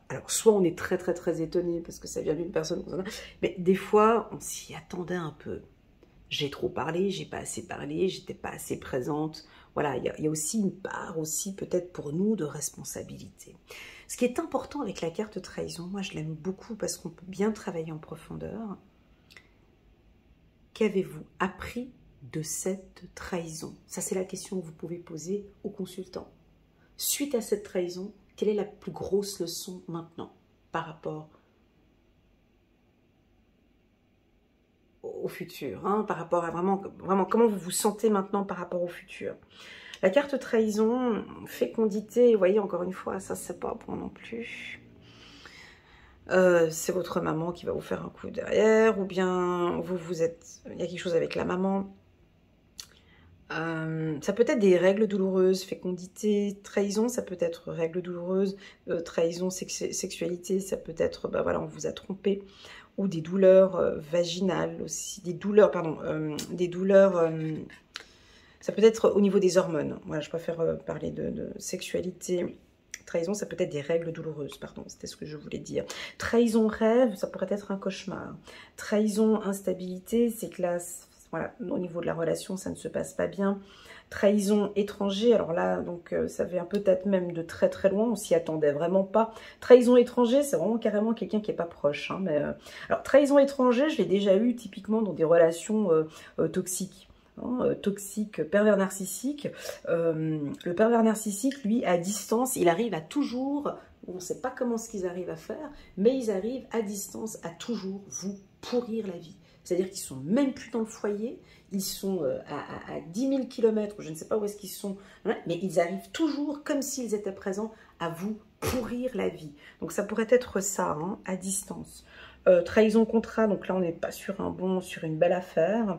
alors, soit on est très très très étonné parce que ça vient d'une personne, mais des fois on s'y attendait un peu. J'ai trop parlé, j'ai pas assez parlé, j'étais pas assez présente. Voilà, il y a aussi une part aussi peut-être pour nous de responsabilité. Ce qui est important avec la carte trahison, moi je l'aime beaucoup parce qu'on peut bien travailler en profondeur. Qu'avez-vous appris de cette trahison? Ça c'est la question que vous pouvez poser au consultant. Suite à cette trahison, quelle est la plus grosse leçon maintenant par rapport au futur, hein, par rapport à vraiment comment vous vous sentez maintenant par rapport au futur. La carte trahison, fécondité, vous voyez encore une fois, ça c'est pas bon non plus. C'est votre maman qui va vous faire un coup derrière, ou bien vous êtes, il y a quelque chose avec la maman. Ça peut être des règles douloureuses, fécondité, trahison, ça peut être règles douloureuses, trahison, sexualité, ça peut être, bah voilà, on vous a trompé, ou des douleurs vaginales aussi, des douleurs, pardon, ça peut être au niveau des hormones. Voilà, je préfère parler de sexualité. Trahison, ça peut être des règles douloureuses, pardon, c'était ce que je voulais dire. Trahison rêve, ça pourrait être un cauchemar. Trahison instabilité, c'est que là, voilà, au niveau de la relation, ça ne se passe pas bien. Trahison étranger, alors là, donc ça fait un peu peut-être même de très très loin, on s'y attendait vraiment pas. Trahison étranger, c'est vraiment carrément quelqu'un qui est pas proche. Hein, mais, alors trahison étranger, je l'ai déjà eu typiquement dans des relations toxiques. Toxique, pervers narcissique. Le pervers narcissique, lui, à distance, il arrive à toujours, on ne sait pas comment ce qu'ils arrivent à faire, mais ils arrivent à distance à toujours vous pourrir la vie. C'est-à-dire qu'ils sont même plus dans le foyer, ils sont à 10 000 km, je ne sais pas où est-ce qu'ils sont, hein, mais ils arrivent toujours, comme s'ils étaient présents, à vous pourrir la vie. Donc ça pourrait être ça, hein, à distance. Trahison contrat, donc là on n'est pas sur sur une belle affaire.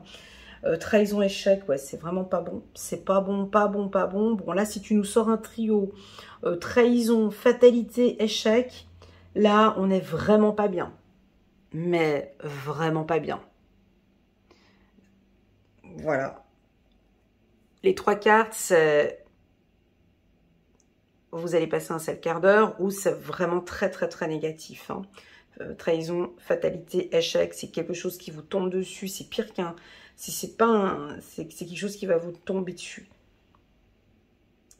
Trahison échec, ouais, c'est vraiment pas bon. C'est pas bon, pas bon, pas bon. Bon, là, si tu nous sors un trio, trahison, fatalité, échec, là, on est vraiment pas bien. Mais vraiment pas bien. Voilà. Les trois cartes, c'est... Vous allez passer un sale quart d'heure ou c'est vraiment très, très, très négatif. Hein. Trahison, fatalité, échec, c'est quelque chose qui vous tombe dessus. C'est pire qu'un... C'est quelque chose qui va vous tomber dessus.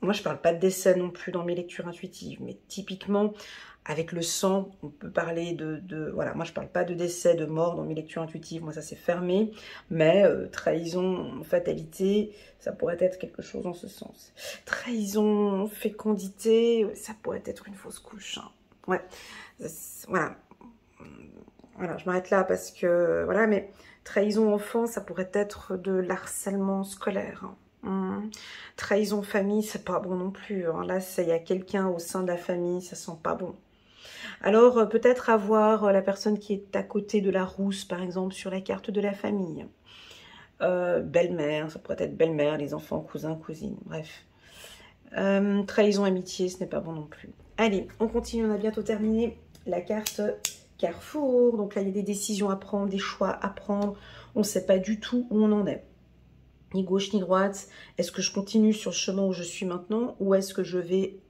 Moi, je parle pas de décès non plus dans mes lectures intuitives, mais typiquement, avec le sang, on peut parler voilà, moi, je parle pas de décès, de mort dans mes lectures intuitives. Moi, ça, c'est fermé. Mais trahison, fatalité, ça pourrait être quelque chose en ce sens. Trahison, fécondité, ça pourrait être une fausse couche. Hein. Ouais, voilà. Voilà, je m'arrête là parce que, voilà, mais... Trahison enfant, ça pourrait être de l'harcèlement scolaire. Trahison famille, c'est pas bon non plus. Hein. Là, il y a quelqu'un au sein de la famille, ça sent pas bon. Alors, peut-être avoir la personne qui est à côté de la rousse, par exemple, sur la carte de la famille. Belle-mère, ça pourrait être belle-mère, les enfants, cousins, cousines, bref. Trahison amitié, ce n'est pas bon non plus. Allez, on continue, on a bientôt terminé la carte... Carrefour, donc là il y a des décisions à prendre, des choix à prendre, on ne sait pas du tout où on en est, ni gauche ni droite. Est-ce que je continue sur le chemin où je suis maintenant ou est-ce que je vais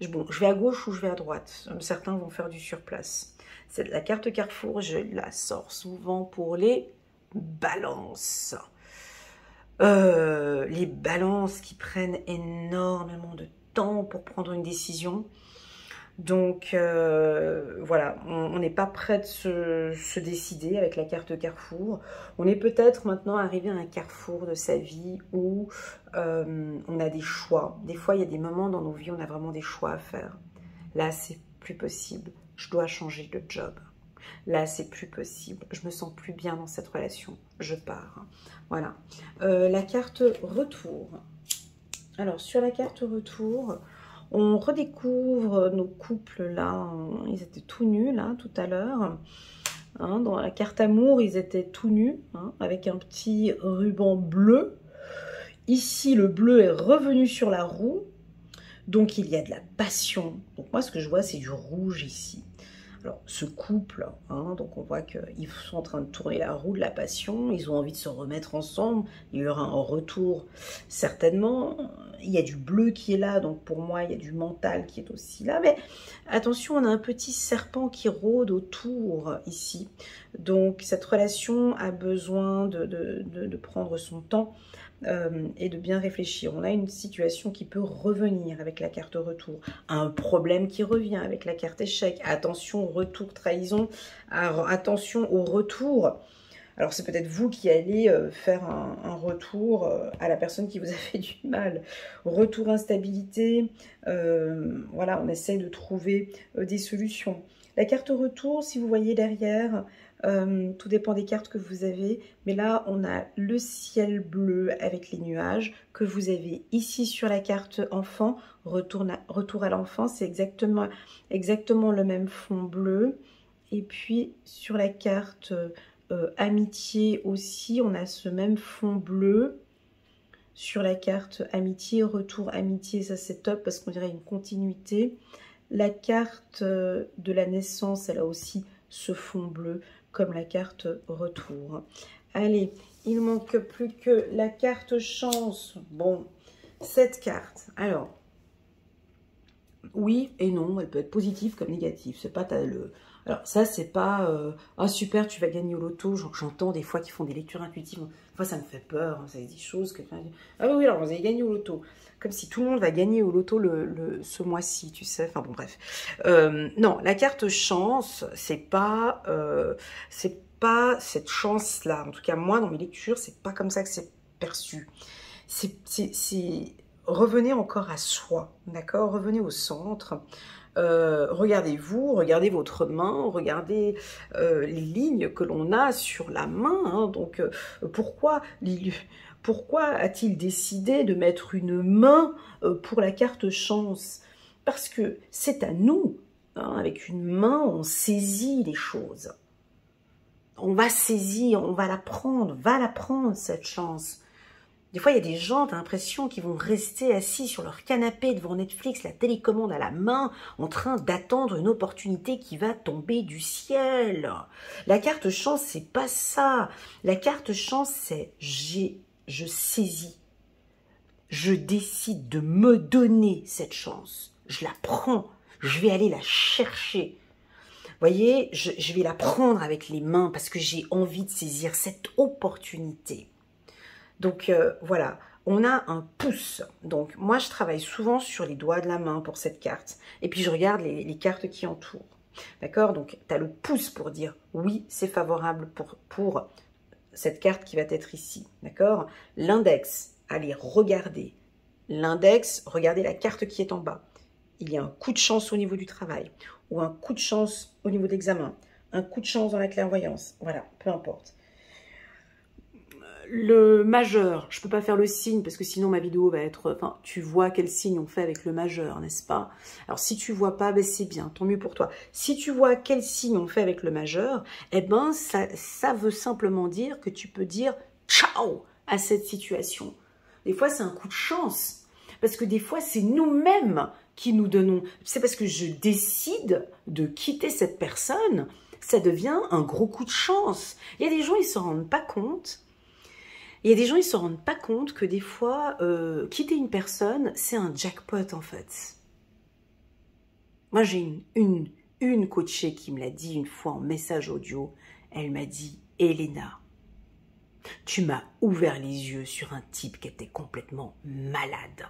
à gauche ou je vais à droite? Certains vont faire du surplace. C'est la carte Carrefour, je la sors souvent pour les balances. Les balances qui prennent énormément de temps pour prendre une décision. Donc voilà, on n'est pas prêt de se décider avec la carte Carrefour. On est peut-être maintenant arrivé à un carrefour de sa vie où on a des choix. Des fois, il y a des moments dans nos vies où on a vraiment des choix à faire. Là, c'est plus possible. Je dois changer de job. Là, c'est plus possible. Je me sens plus bien dans cette relation. Je pars. Voilà. La carte retour. Alors, sur la carte retour... On redécouvre nos couples là, ils étaient tout nus là tout à l'heure. Hein, dans la carte amour, ils étaient tout nus, hein, avec un petit ruban bleu. Ici, le bleu est revenu sur la roue. Donc, il y a de la passion. Donc, moi, ce que je vois, c'est du rouge ici. Alors, ce couple, hein, donc on voit qu'ils sont en train de tourner la roue de la passion. Ils ont envie de se remettre ensemble. Il y aura un retour, certainement. Il y a du bleu qui est là. Donc, pour moi, il y a du mental qui est aussi là. Mais attention, on a un petit serpent qui rôde autour ici. Donc, cette relation a besoin de prendre son temps. Et de bien réfléchir. On a une situation qui peut revenir avec la carte retour, un problème qui revient avec la carte échec. Attention au retour trahison, attention au retour. Alors c'est peut-être vous qui allez faire un retour à la personne qui vous a fait du mal. Retour instabilité, voilà, on essaye de trouver des solutions. La carte retour, si vous voyez derrière, tout dépend des cartes que vous avez, mais là on a le ciel bleu avec les nuages que vous avez ici sur la carte enfant. Retour à l'enfant, c'est exactement le même fond bleu. Et puis sur la carte amitié aussi, on a ce même fond bleu. Sur la carte amitié, retour amitié, ça c'est top parce qu'on dirait une continuité. La carte de la naissance, elle a aussi ce fond bleu comme la carte retour. Allez, il ne manque plus que la carte chance. Bon, cette carte, alors, oui et non, elle peut être positive comme négative. C'est pas le... Alors ça, c'est pas ah super, tu vas gagner au loto. J'entends des fois qu'ils font des lectures intuitives. Des fois, ça me fait peur. Hein, ça des choses que ah oui, alors vous avez gagné au loto. Comme si tout le monde va gagner au loto ce mois-ci, tu sais. Enfin bon, bref. Non, la carte chance, c'est pas cette chance-là. En tout cas, moi, dans mes lectures, c'est pas comme ça que c'est perçu. C'est revenez encore à soi, d'accord? Revenez au centre. Regardez-vous, regardez votre main, regardez les lignes que l'on a sur la main. Hein, donc, pourquoi a-t-il décidé de mettre une main pour la carte chance? Parce que c'est à nous. Hein, avec une main, on saisit les choses. On va saisir, on va la prendre, cette chance. Des fois, il y a des gens, tu as l'impression qu'ils vont rester assis sur leur canapé devant Netflix, la télécommande à la main, en train d'attendre une opportunité qui va tomber du ciel. La carte chance, c'est pas ça. La carte chance, c'est je saisis. Je décide de me donner cette chance. Je la prends. Je vais aller la chercher. Vous voyez, je vais la prendre avec les mains parce que j'ai envie de saisir cette opportunité. Donc voilà, on a un pouce. Donc moi, je travaille souvent sur les doigts de la main pour cette carte. Et puis je regarde les cartes qui entourent. D'accord? Donc tu as le pouce pour dire oui, c'est favorable pour cette carte qui va être ici. D'accord? L'index, allez, regardez. L'index, regardez la carte qui est en bas. Il y a un coup de chance au niveau du travail ou un coup de chance au niveau de l'examen, un coup de chance dans la clairvoyance. Voilà, peu importe. Le majeur, je ne peux pas faire le signe parce que sinon ma vidéo va être... Enfin, tu vois quel signe on fait avec le majeur, n'est-ce pas? Alors, si tu vois pas, ben c'est bien, tant mieux pour toi. Si tu vois quel signe on fait avec le majeur, eh ben, ça veut simplement dire que tu peux dire « ciao » à cette situation. Des fois, c'est un coup de chance. Parce que des fois, c'est nous-mêmes qui nous donnons. C'est parce que je décide de quitter cette personne, ça devient un gros coup de chance. Il y a des gens, ils ne s'en rendent pas compte. Il y a des gens, ils ne se rendent pas compte que des fois, quitter une personne, c'est un jackpot en fait. Moi, j'ai une coachée qui me l'a dit une fois en message audio. Elle m'a dit, Elena, tu m'as ouvert les yeux sur un type qui était complètement malade.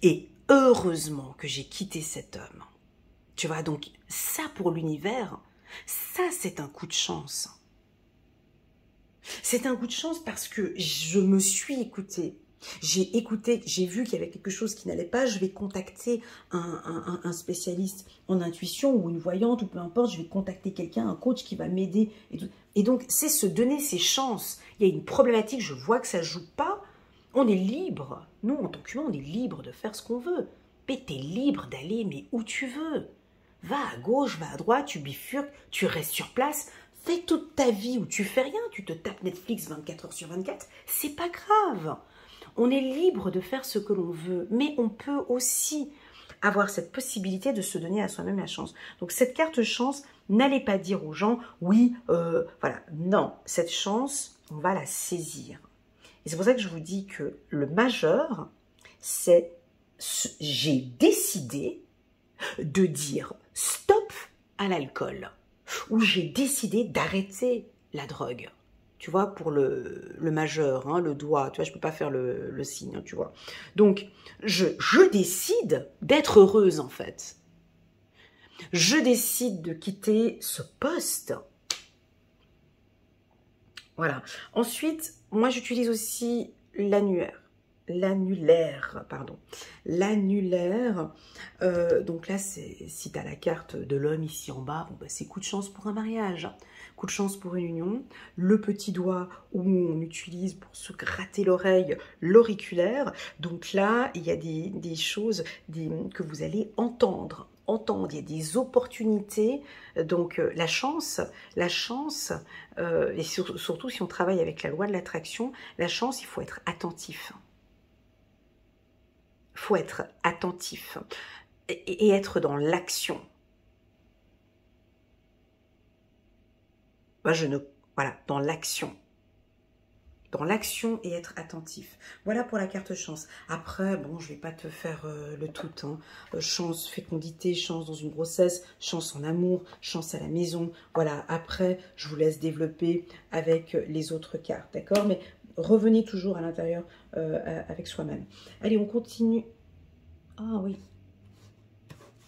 Et heureusement que j'ai quitté cet homme. Tu vois, donc ça pour l'univers, ça c'est un coup de chance. C'est un coup de chance parce que je me suis écoutée. J'ai écouté, j'ai vu qu'il y avait quelque chose qui n'allait pas. Je vais contacter un spécialiste en intuition ou une voyante ou peu importe. Je vais contacter quelqu'un, un coach qui va m'aider. Et donc, c'est se donner ses chances. Il y a une problématique, je vois que ça ne joue pas. On est libre. Nous, en tant qu'humains, on est libre de faire ce qu'on veut. développer, tu es libre d'aller mais où tu veux. Va à gauche, va à droite, tu bifurques, tu restes sur place. Fais toute ta vie où tu fais rien, tu te tapes Netflix 24 heures sur 24, c'est pas grave. On est libre de faire ce que l'on veut, mais on peut aussi avoir cette possibilité de se donner à soi-même la chance. Donc cette carte chance, n'allez pas dire aux gens, oui, voilà, non, cette chance, on va la saisir. Et c'est pour ça que je vous dis que le majeur, c'est j'ai décidé de dire stop à l'alcool, ou j'ai décidé d'arrêter la drogue. Tu vois, pour le majeur, hein, le doigt, tu vois, je ne peux pas faire le signe, hein, tu vois. Donc, je décide d'être heureuse, en fait. Je décide de quitter ce poste. Voilà. Ensuite, moi, j'utilise aussi l'annulaire. L'annulaire, pardon. L'annulaire, donc là, si tu as la carte de l'homme ici en bas, bon, bah, c'est coup de chance pour un mariage, coup de chance pour une union. Le petit doigt où on utilise pour se gratter l'oreille, l'auriculaire. Donc là, il y a des choses que vous allez entendre. Il y a des opportunités, donc la chance, et surtout si on travaille avec la loi de l'attraction, la chance, il faut être attentif. Il faut être attentif et être dans l'action. Moi, voilà, dans l'action. Dans l'action et être attentif. Voilà pour la carte chance. Après, bon, je ne vais pas te faire le tout. Hein. Chance, fécondité, chance dans une grossesse, chance en amour, chance à la maison. Voilà, après, je vous laisse développer avec les autres cartes, d'accord? Mais revenez toujours à l'intérieur avec soi-même. Allez, on continue. Ah oui.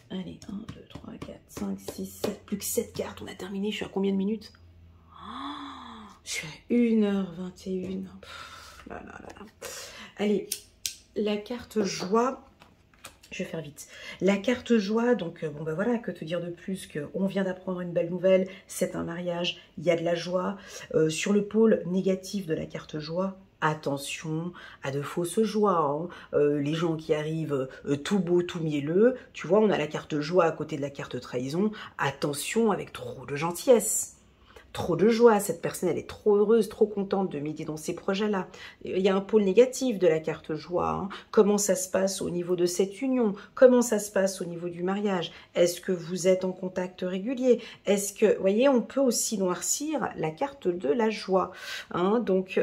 Allez, 1, 2, 3, 4, 5, 6, 7. Plus que 7 cartes, on a terminé. Je suis à combien de minutes? Je suis à 1h21. Là, là, là. Allez, la carte joie, je vais faire vite. La carte joie, donc bon ben voilà, que te dire de plus qu'on vient d'apprendre une belle nouvelle, c'est un mariage, il y a de la joie. Sur le pôle négatif de la carte joie, attention à de fausses joies, hein. Les gens qui arrivent tout beau, tout mielleux, tu vois, on a la carte joie à côté de la carte trahison, attention avec trop de gentillesse. Trop de joie, cette personne elle est trop heureuse, trop contente de m'aider dans ces projets-là. Il y a un pôle négatif de la carte joie, hein. Comment ça se passe au niveau de cette union? Comment ça se passe au niveau du mariage? Est-ce que vous êtes en contact régulier? Est-ce que, vous voyez, on peut aussi noircir la carte de la joie, hein. Donc,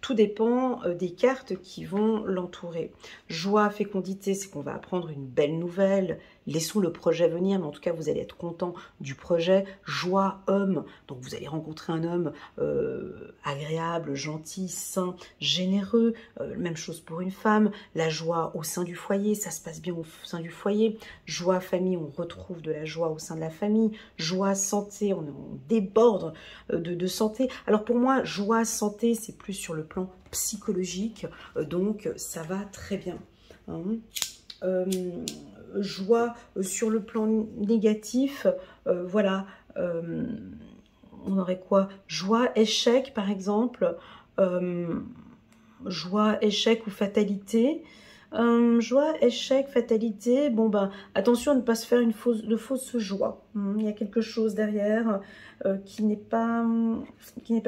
tout dépend des cartes qui vont l'entourer. Joie, fécondité, c'est qu'on va apprendre une belle nouvelle. Laissons le projet venir, mais en tout cas, vous allez être content du projet. Joie, homme, donc vous allez rencontrer un homme agréable, gentil, sain, généreux. Même chose pour une femme. La joie au sein du foyer, ça se passe bien au sein du foyer. Joie, famille, on retrouve de la joie au sein de la famille. Joie, santé, on déborde de santé. Alors pour moi, joie, santé, c'est plus sur le plan psychologique, donc ça va très bien, hein. Joie sur le plan négatif, voilà, on aurait quoi? Joie, échec par exemple, joie, échec ou fatalité. Joie, échec, fatalité, bon ben attention à ne pas se faire de fausse joie. Il y a quelque chose derrière qui n'est pas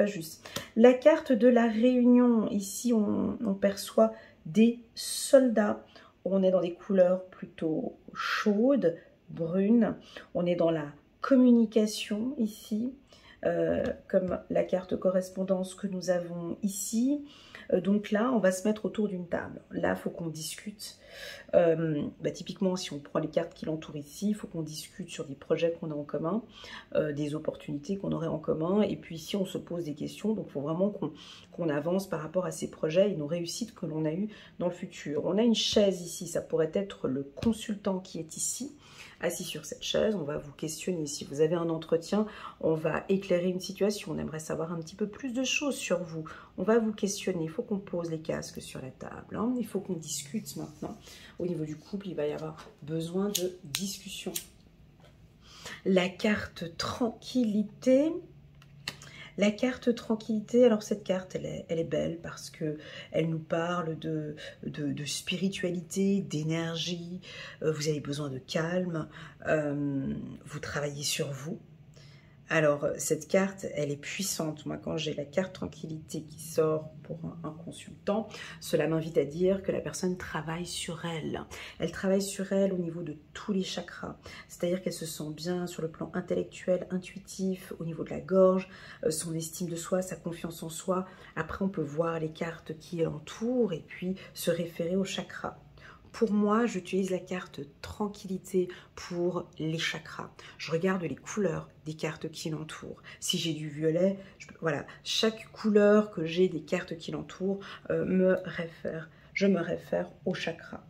juste. La carte de la réunion, ici on perçoit des soldats. On est dans des couleurs plutôt chaudes, brunes. On est dans la communication ici, comme la carte correspondance que nous avons ici. Donc là, on va se mettre autour d'une table. Là, il faut qu'on discute. Typiquement, si on prend les cartes qui l'entourent ici, il faut qu'on discute sur des projets qu'on a en commun, des opportunités qu'on aurait en commun. Et puis ici, on se pose des questions. Donc, il faut vraiment qu'on avance par rapport à ces projets et nos réussites que l'on a eues dans le futur. On a une chaise ici. Ça pourrait être le consultant qui est ici, assis sur cette chaise. On va vous questionner. Si vous avez un entretien, on va éclairer une situation. On aimerait savoir un petit peu plus de choses sur vous. On va vous questionner. Il faut qu'on pose les casques sur la table, hein. Il faut qu'on discute maintenant. Au niveau du couple, il va y avoir besoin de discussion. La carte tranquillité. La carte tranquillité, alors cette carte, elle est belle parce que elle nous parle de spiritualité, d'énergie, vous avez besoin de calme, vous travaillez sur vous. Alors, cette carte, elle est puissante. Moi, quand j'ai la carte tranquillité qui sort pour un consultant, cela m'invite à dire que la personne travaille sur elle. Elle travaille sur elle au niveau de tous les chakras. C'est-à-dire qu'elle se sent bien sur le plan intellectuel, intuitif, au niveau de la gorge, son estime de soi, sa confiance en soi. Après, on peut voir les cartes qui l'entourent et puis se référer aux chakras. Pour moi, j'utilise la carte tranquillité pour les chakras. Je regarde les couleurs des cartes qui l'entourent. Si j'ai du violet, voilà, chaque couleur que j'ai des cartes qui l'entourent je me réfère au chakra.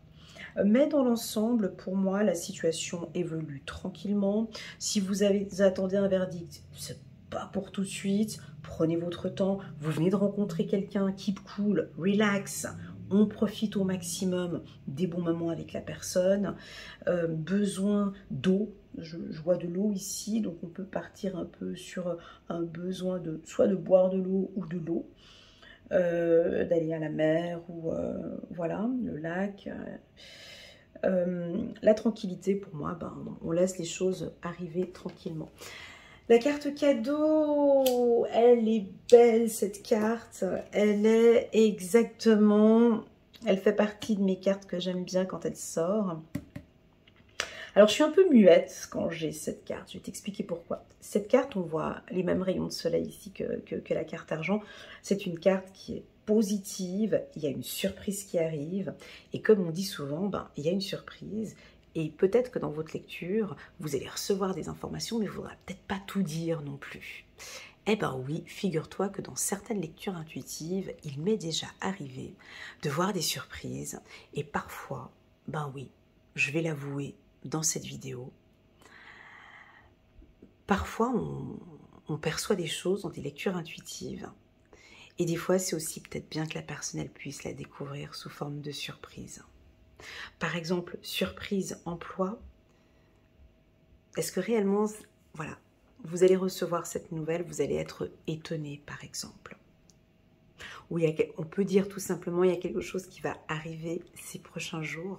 Mais dans l'ensemble, pour moi, la situation évolue tranquillement. Si vous attendez un verdict, c'est pas pour tout de suite. Prenez votre temps. Vous venez de rencontrer quelqu'un, keep cool, relax. On profite au maximum des bons moments avec la personne. Besoin d'eau. Je vois de l'eau ici, donc on peut partir un peu sur un besoin de soit de boire de l'eau ou de l'eau. D'aller à la mer ou voilà, le lac. La tranquillité, pour moi, ben, on laisse les choses arriver tranquillement. La carte cadeau, elle est belle cette carte, elle est exactement, elle fait partie de mes cartes que j'aime bien quand elle sort. Alors je suis un peu muette quand j'ai cette carte, je vais t'expliquer pourquoi. Cette carte, on voit les mêmes rayons de soleil ici que la carte argent, c'est une carte qui est positive, il y a une surprise qui arrive, et comme on dit souvent, ben, il y a une surprise. Et peut-être que dans votre lecture, vous allez recevoir des informations, mais il ne faudra peut-être pas tout dire non plus. Eh ben oui, figure-toi que dans certaines lectures intuitives, il m'est déjà arrivé de voir des surprises. Et parfois, ben oui, je vais l'avouer dans cette vidéo, parfois on perçoit des choses dans des lectures intuitives. Et des fois, c'est aussi peut-être bien que la personne elle puisse la découvrir sous forme de surprise. Par exemple, surprise emploi. Est-ce que réellement, voilà, vous allez recevoir cette nouvelle, vous allez être étonné, par exemple. Ou on peut dire tout simplement, il y a quelque chose qui va arriver ces prochains jours,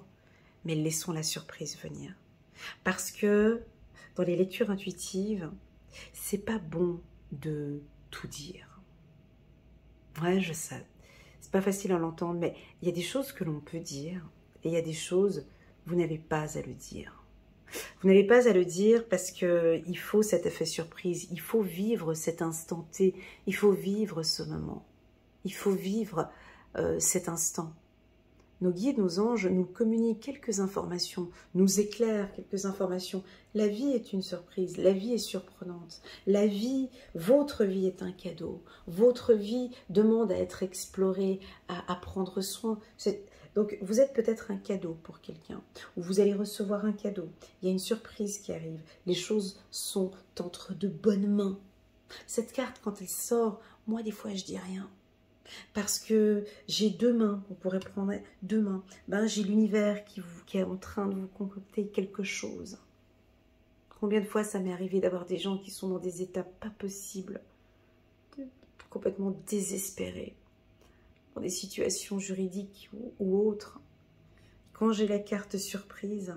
mais laissons la surprise venir. Parce que dans les lectures intuitives, c'est pas bon de tout dire. Ouais, je sais, c'est pas facile à l'entendre, mais il y a des choses que l'on peut dire, et il y a des choses, vous n'avez pas à le dire. Vous n'avez pas à le dire parce qu'il faut cet effet surprise, il faut vivre cet instant T, il faut vivre ce moment, il faut vivre cet instant. Nos guides, nos anges nous communiquent quelques informations, nous éclairent quelques informations. La vie est une surprise, la vie est surprenante. La vie, votre vie est un cadeau. Votre vie demande à être explorée, à prendre soin. Donc, vous êtes peut-être un cadeau pour quelqu'un, ou vous allez recevoir un cadeau. Il y a une surprise qui arrive. Les choses sont entre de bonnes mains. Cette carte, quand elle sort, moi, des fois, je dis rien. Parce que j'ai deux mains, on pourrait prendre deux mains. Ben, j'ai l'univers qui est en train de vous concocter quelque chose. Combien de fois ça m'est arrivé d'avoir des gens qui sont dans des états pas possibles, complètement désespérés, dans des situations juridiques ou autres. Quand j'ai la carte surprise,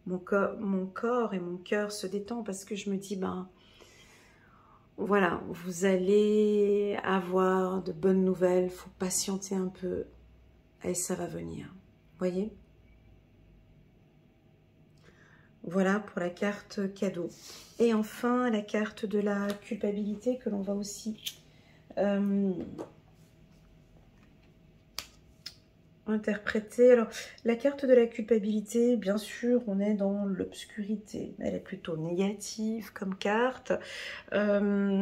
mon corps et mon cœur se détendent parce que je me dis, ben, voilà, vous allez avoir de bonnes nouvelles, il faut patienter un peu et ça va venir. Voyez? Voilà pour la carte cadeau. Et enfin, la carte de la culpabilité que l'on va aussi interpréter. Alors, la carte de la culpabilité, bien sûr, on est dans l'obscurité. Elle est plutôt négative comme carte. Mais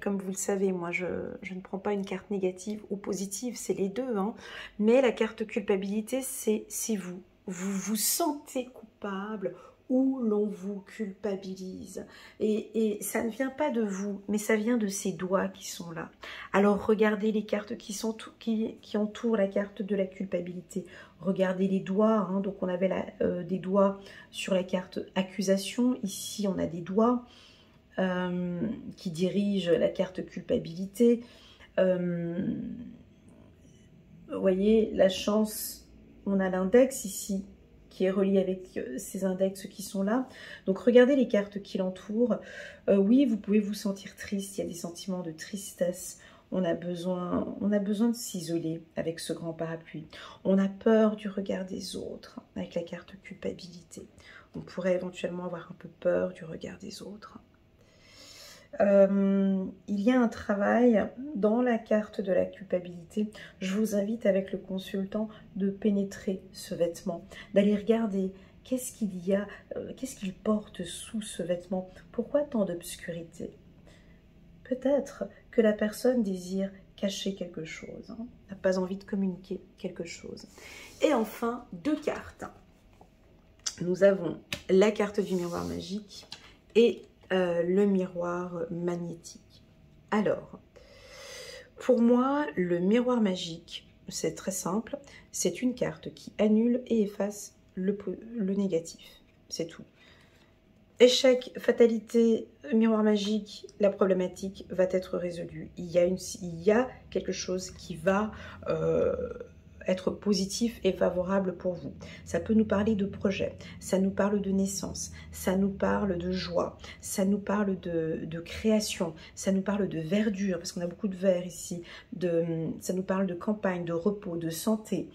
comme vous le savez, moi, je ne prends pas une carte négative ou positive, c'est les deux. Hein. Mais la carte culpabilité, c'est vous. Vous vous sentez coupable ou l'on vous culpabilise. Et ça ne vient pas de vous, mais ça vient de ces doigts qui sont là. Alors regardez les cartes qui entourent la carte de la culpabilité. Regardez les doigts, hein. Donc on avait des doigts sur la carte accusation. Ici on a des doigts. qui dirige la carte culpabilité. Vous voyez, la chance, on a l'index ici, qui est relié avec ces index qui sont là. Donc, regardez les cartes qui l'entourent. Oui, vous pouvez vous sentir triste, il y a des sentiments de tristesse. On a besoin de s'isoler avec ce grand parapluie. On a peur du regard des autres avec la carte culpabilité. On pourrait éventuellement avoir un peu peur du regard des autres. Il y a un travail dans la carte de la culpabilité. Je vous invite avec le consultant de pénétrer ce vêtement, d'aller regarder qu'est-ce qu'il y a, qu'est-ce qu'il porte sous ce vêtement, pourquoi tant d'obscurité. Peut-être que la personne désire cacher quelque chose, hein, n'a pas envie de communiquer quelque chose. Et enfin, 2 cartes. Nous avons la carte du miroir magique et le miroir magnétique. Alors, pour moi, le miroir magique, c'est très simple. C'est une carte qui annule et efface le négatif. C'est tout. Échec, fatalité, miroir magique, la problématique va être résolue. Il y a quelque chose qui va être positif et favorable pour vous. Ça peut nous parler de projet, ça nous parle de naissance, ça nous parle de joie, ça nous parle de création, ça nous parle de verdure, parce qu'on a beaucoup de vert ici, ça nous parle de campagne, de repos, de santé.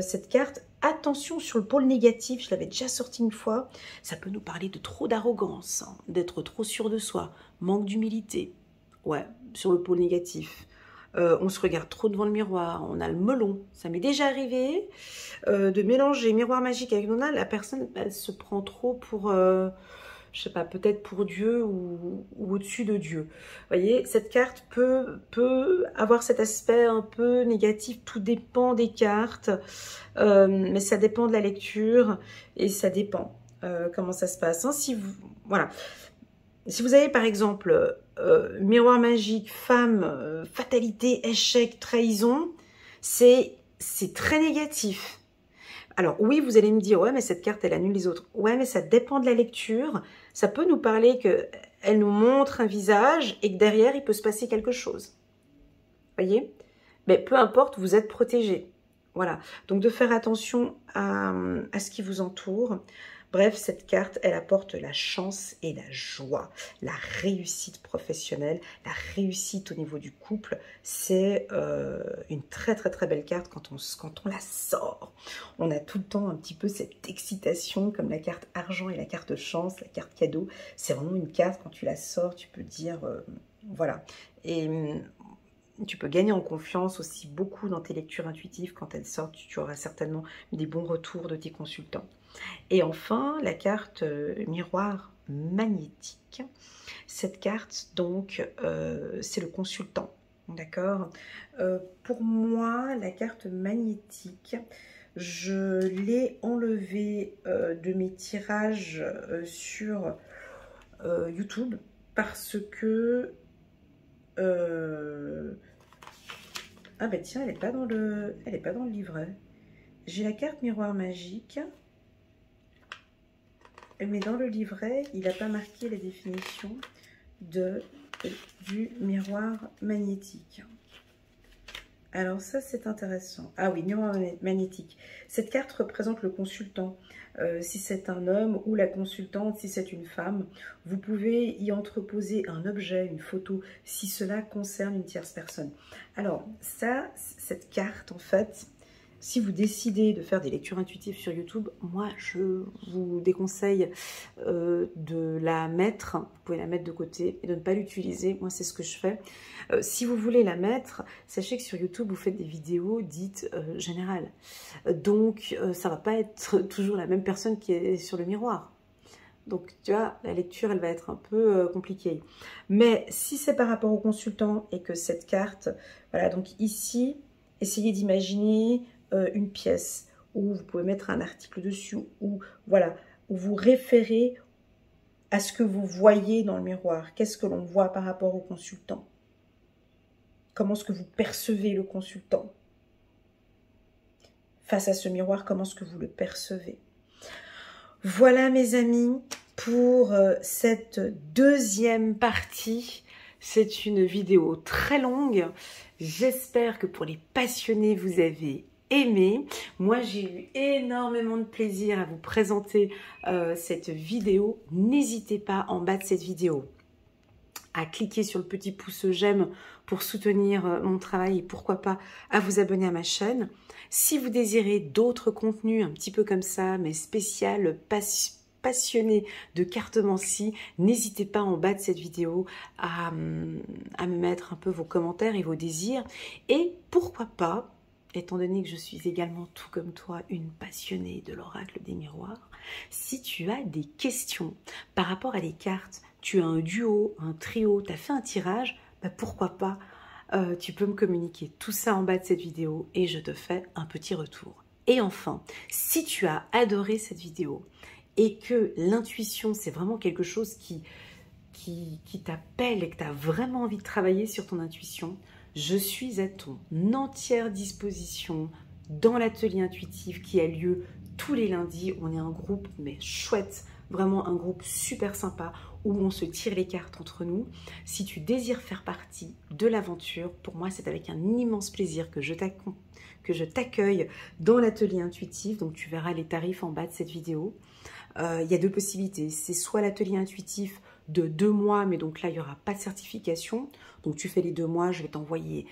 Cette carte, attention sur le pôle négatif, je l'avais déjà sorti une fois, ça peut nous parler de trop d'arrogance, hein, d'être trop sûr de soi, manque d'humilité. Ouais, sur le pôle négatif. On se regarde trop devant le miroir, on a le melon. Ça m'est déjà arrivé de mélanger miroir magique avec Nona. La personne, elle se prend trop pour, je sais pas, peut-être pour Dieu ou au-dessus de Dieu. Vous voyez, cette carte peut avoir cet aspect un peu négatif. Tout dépend des cartes, mais ça dépend de la lecture et ça dépend comment ça se passe. Hein. Voilà. Si vous avez par exemple miroir magique, femme, fatalité, échec, trahison, c'est très négatif. Alors oui, vous allez me dire, ouais, mais cette carte, elle annule les autres. Ouais, mais ça dépend de la lecture. Ça peut nous parler qu'elle nous montre un visage et que derrière, il peut se passer quelque chose. Voyez? Mais peu importe, vous êtes protégé. Voilà. Donc de faire attention à ce qui vous entoure. Bref, cette carte, elle apporte la chance et la joie, la réussite professionnelle, la réussite au niveau du couple. C'est une très très très belle carte quand on la sort. On a tout le temps un petit peu cette excitation comme la carte argent et la carte chance, la carte cadeau. C'est vraiment une carte, quand tu la sors, tu peux dire voilà. Et tu peux gagner en confiance aussi beaucoup dans tes lectures intuitives. Quand elles sortent, tu auras certainement des bons retours de tes consultants. Et enfin, la carte miroir magnétique. Cette carte, donc, c'est le consultant. D'accord. Pour moi, la carte magnétique, je l'ai enlevée de mes tirages sur YouTube parce que... Ah ben tiens, elle n'est pas dans le livret. J'ai la carte miroir magique. Mais dans le livret, il n'a pas marqué la définition du miroir magnétique. Alors ça, c'est intéressant. Ah oui, miroir magnétique. Cette carte représente le consultant. Si c'est un homme ou la consultante, si c'est une femme, vous pouvez y entreposer un objet, une photo, si cela concerne une tierce personne. Alors ça, cette carte, en fait... Si vous décidez de faire des lectures intuitives sur YouTube, moi, je vous déconseille de la mettre. Vous pouvez la mettre de côté et de ne pas l'utiliser. Moi, c'est ce que je fais. Si vous voulez la mettre, sachez que sur YouTube, vous faites des vidéos dites générales. Donc, ça ne va pas être toujours la même personne qui est sur le miroir. Donc, tu vois, la lecture, elle va être un peu compliquée. Mais si c'est par rapport au consultant et que cette carte... Voilà, donc ici, essayez d'imaginer... une pièce où vous pouvez mettre un article dessus, ou voilà, où vous référez à ce que vous voyez dans le miroir. Qu'est-ce que l'on voit par rapport au consultant? Comment est-ce que vous percevez le consultant? Face à ce miroir, comment est-ce que vous le percevez? Voilà mes amis, pour cette deuxième partie. C'est une vidéo très longue. J'espère que pour les passionnés, vous avez aimé. Moi, j'ai eu énormément de plaisir à vous présenter cette vidéo. N'hésitez pas en bas de cette vidéo à cliquer sur le petit pouce j'aime pour soutenir mon travail et pourquoi pas à vous abonner à ma chaîne. Si vous désirez d'autres contenus un petit peu comme ça, mais spécial, passionné de cartomancie, n'hésitez pas en bas de cette vidéo à me mettre un peu vos commentaires et vos désirs. Et pourquoi pas, étant donné que je suis également tout comme toi une passionnée de l'oracle des miroirs, si tu as des questions par rapport à les cartes, tu as un duo, un trio, tu as fait un tirage, bah pourquoi pas, tu peux me communiquer tout ça en bas de cette vidéo et je te fais un petit retour. Et enfin, si tu as adoré cette vidéo et que l'intuition, c'est vraiment quelque chose qui t'appelle et que tu as vraiment envie de travailler sur ton intuition, je suis à ton entière disposition dans l'atelier intuitif qui a lieu tous les lundis. On est un groupe, mais chouette, vraiment un groupe super sympa où on se tire les cartes entre nous. Si tu désires faire partie de l'aventure, pour moi, c'est avec un immense plaisir que je t'accueille dans l'atelier intuitif. Donc, tu verras les tarifs en bas de cette vidéo. Il y a deux possibilités. C'est soit l'atelier intuitif de 2 mois, mais donc là, il n'y aura pas de certification. Donc, tu fais les 2 mois, je vais t'envoyer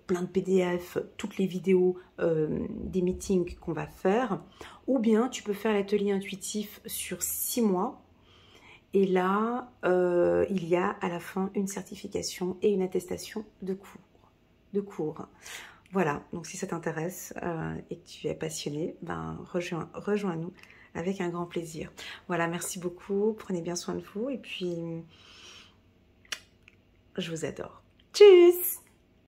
plein de PDF, toutes les vidéos des meetings qu'on va faire. Ou bien, tu peux faire l'atelier intuitif sur 6 mois. Et là, il y a à la fin une certification et une attestation de cours. Voilà, donc si ça t'intéresse et que tu es passionné, ben rejoins-nous avec un grand plaisir. Voilà, merci beaucoup, prenez bien soin de vous et puis je vous adore. Tchuss!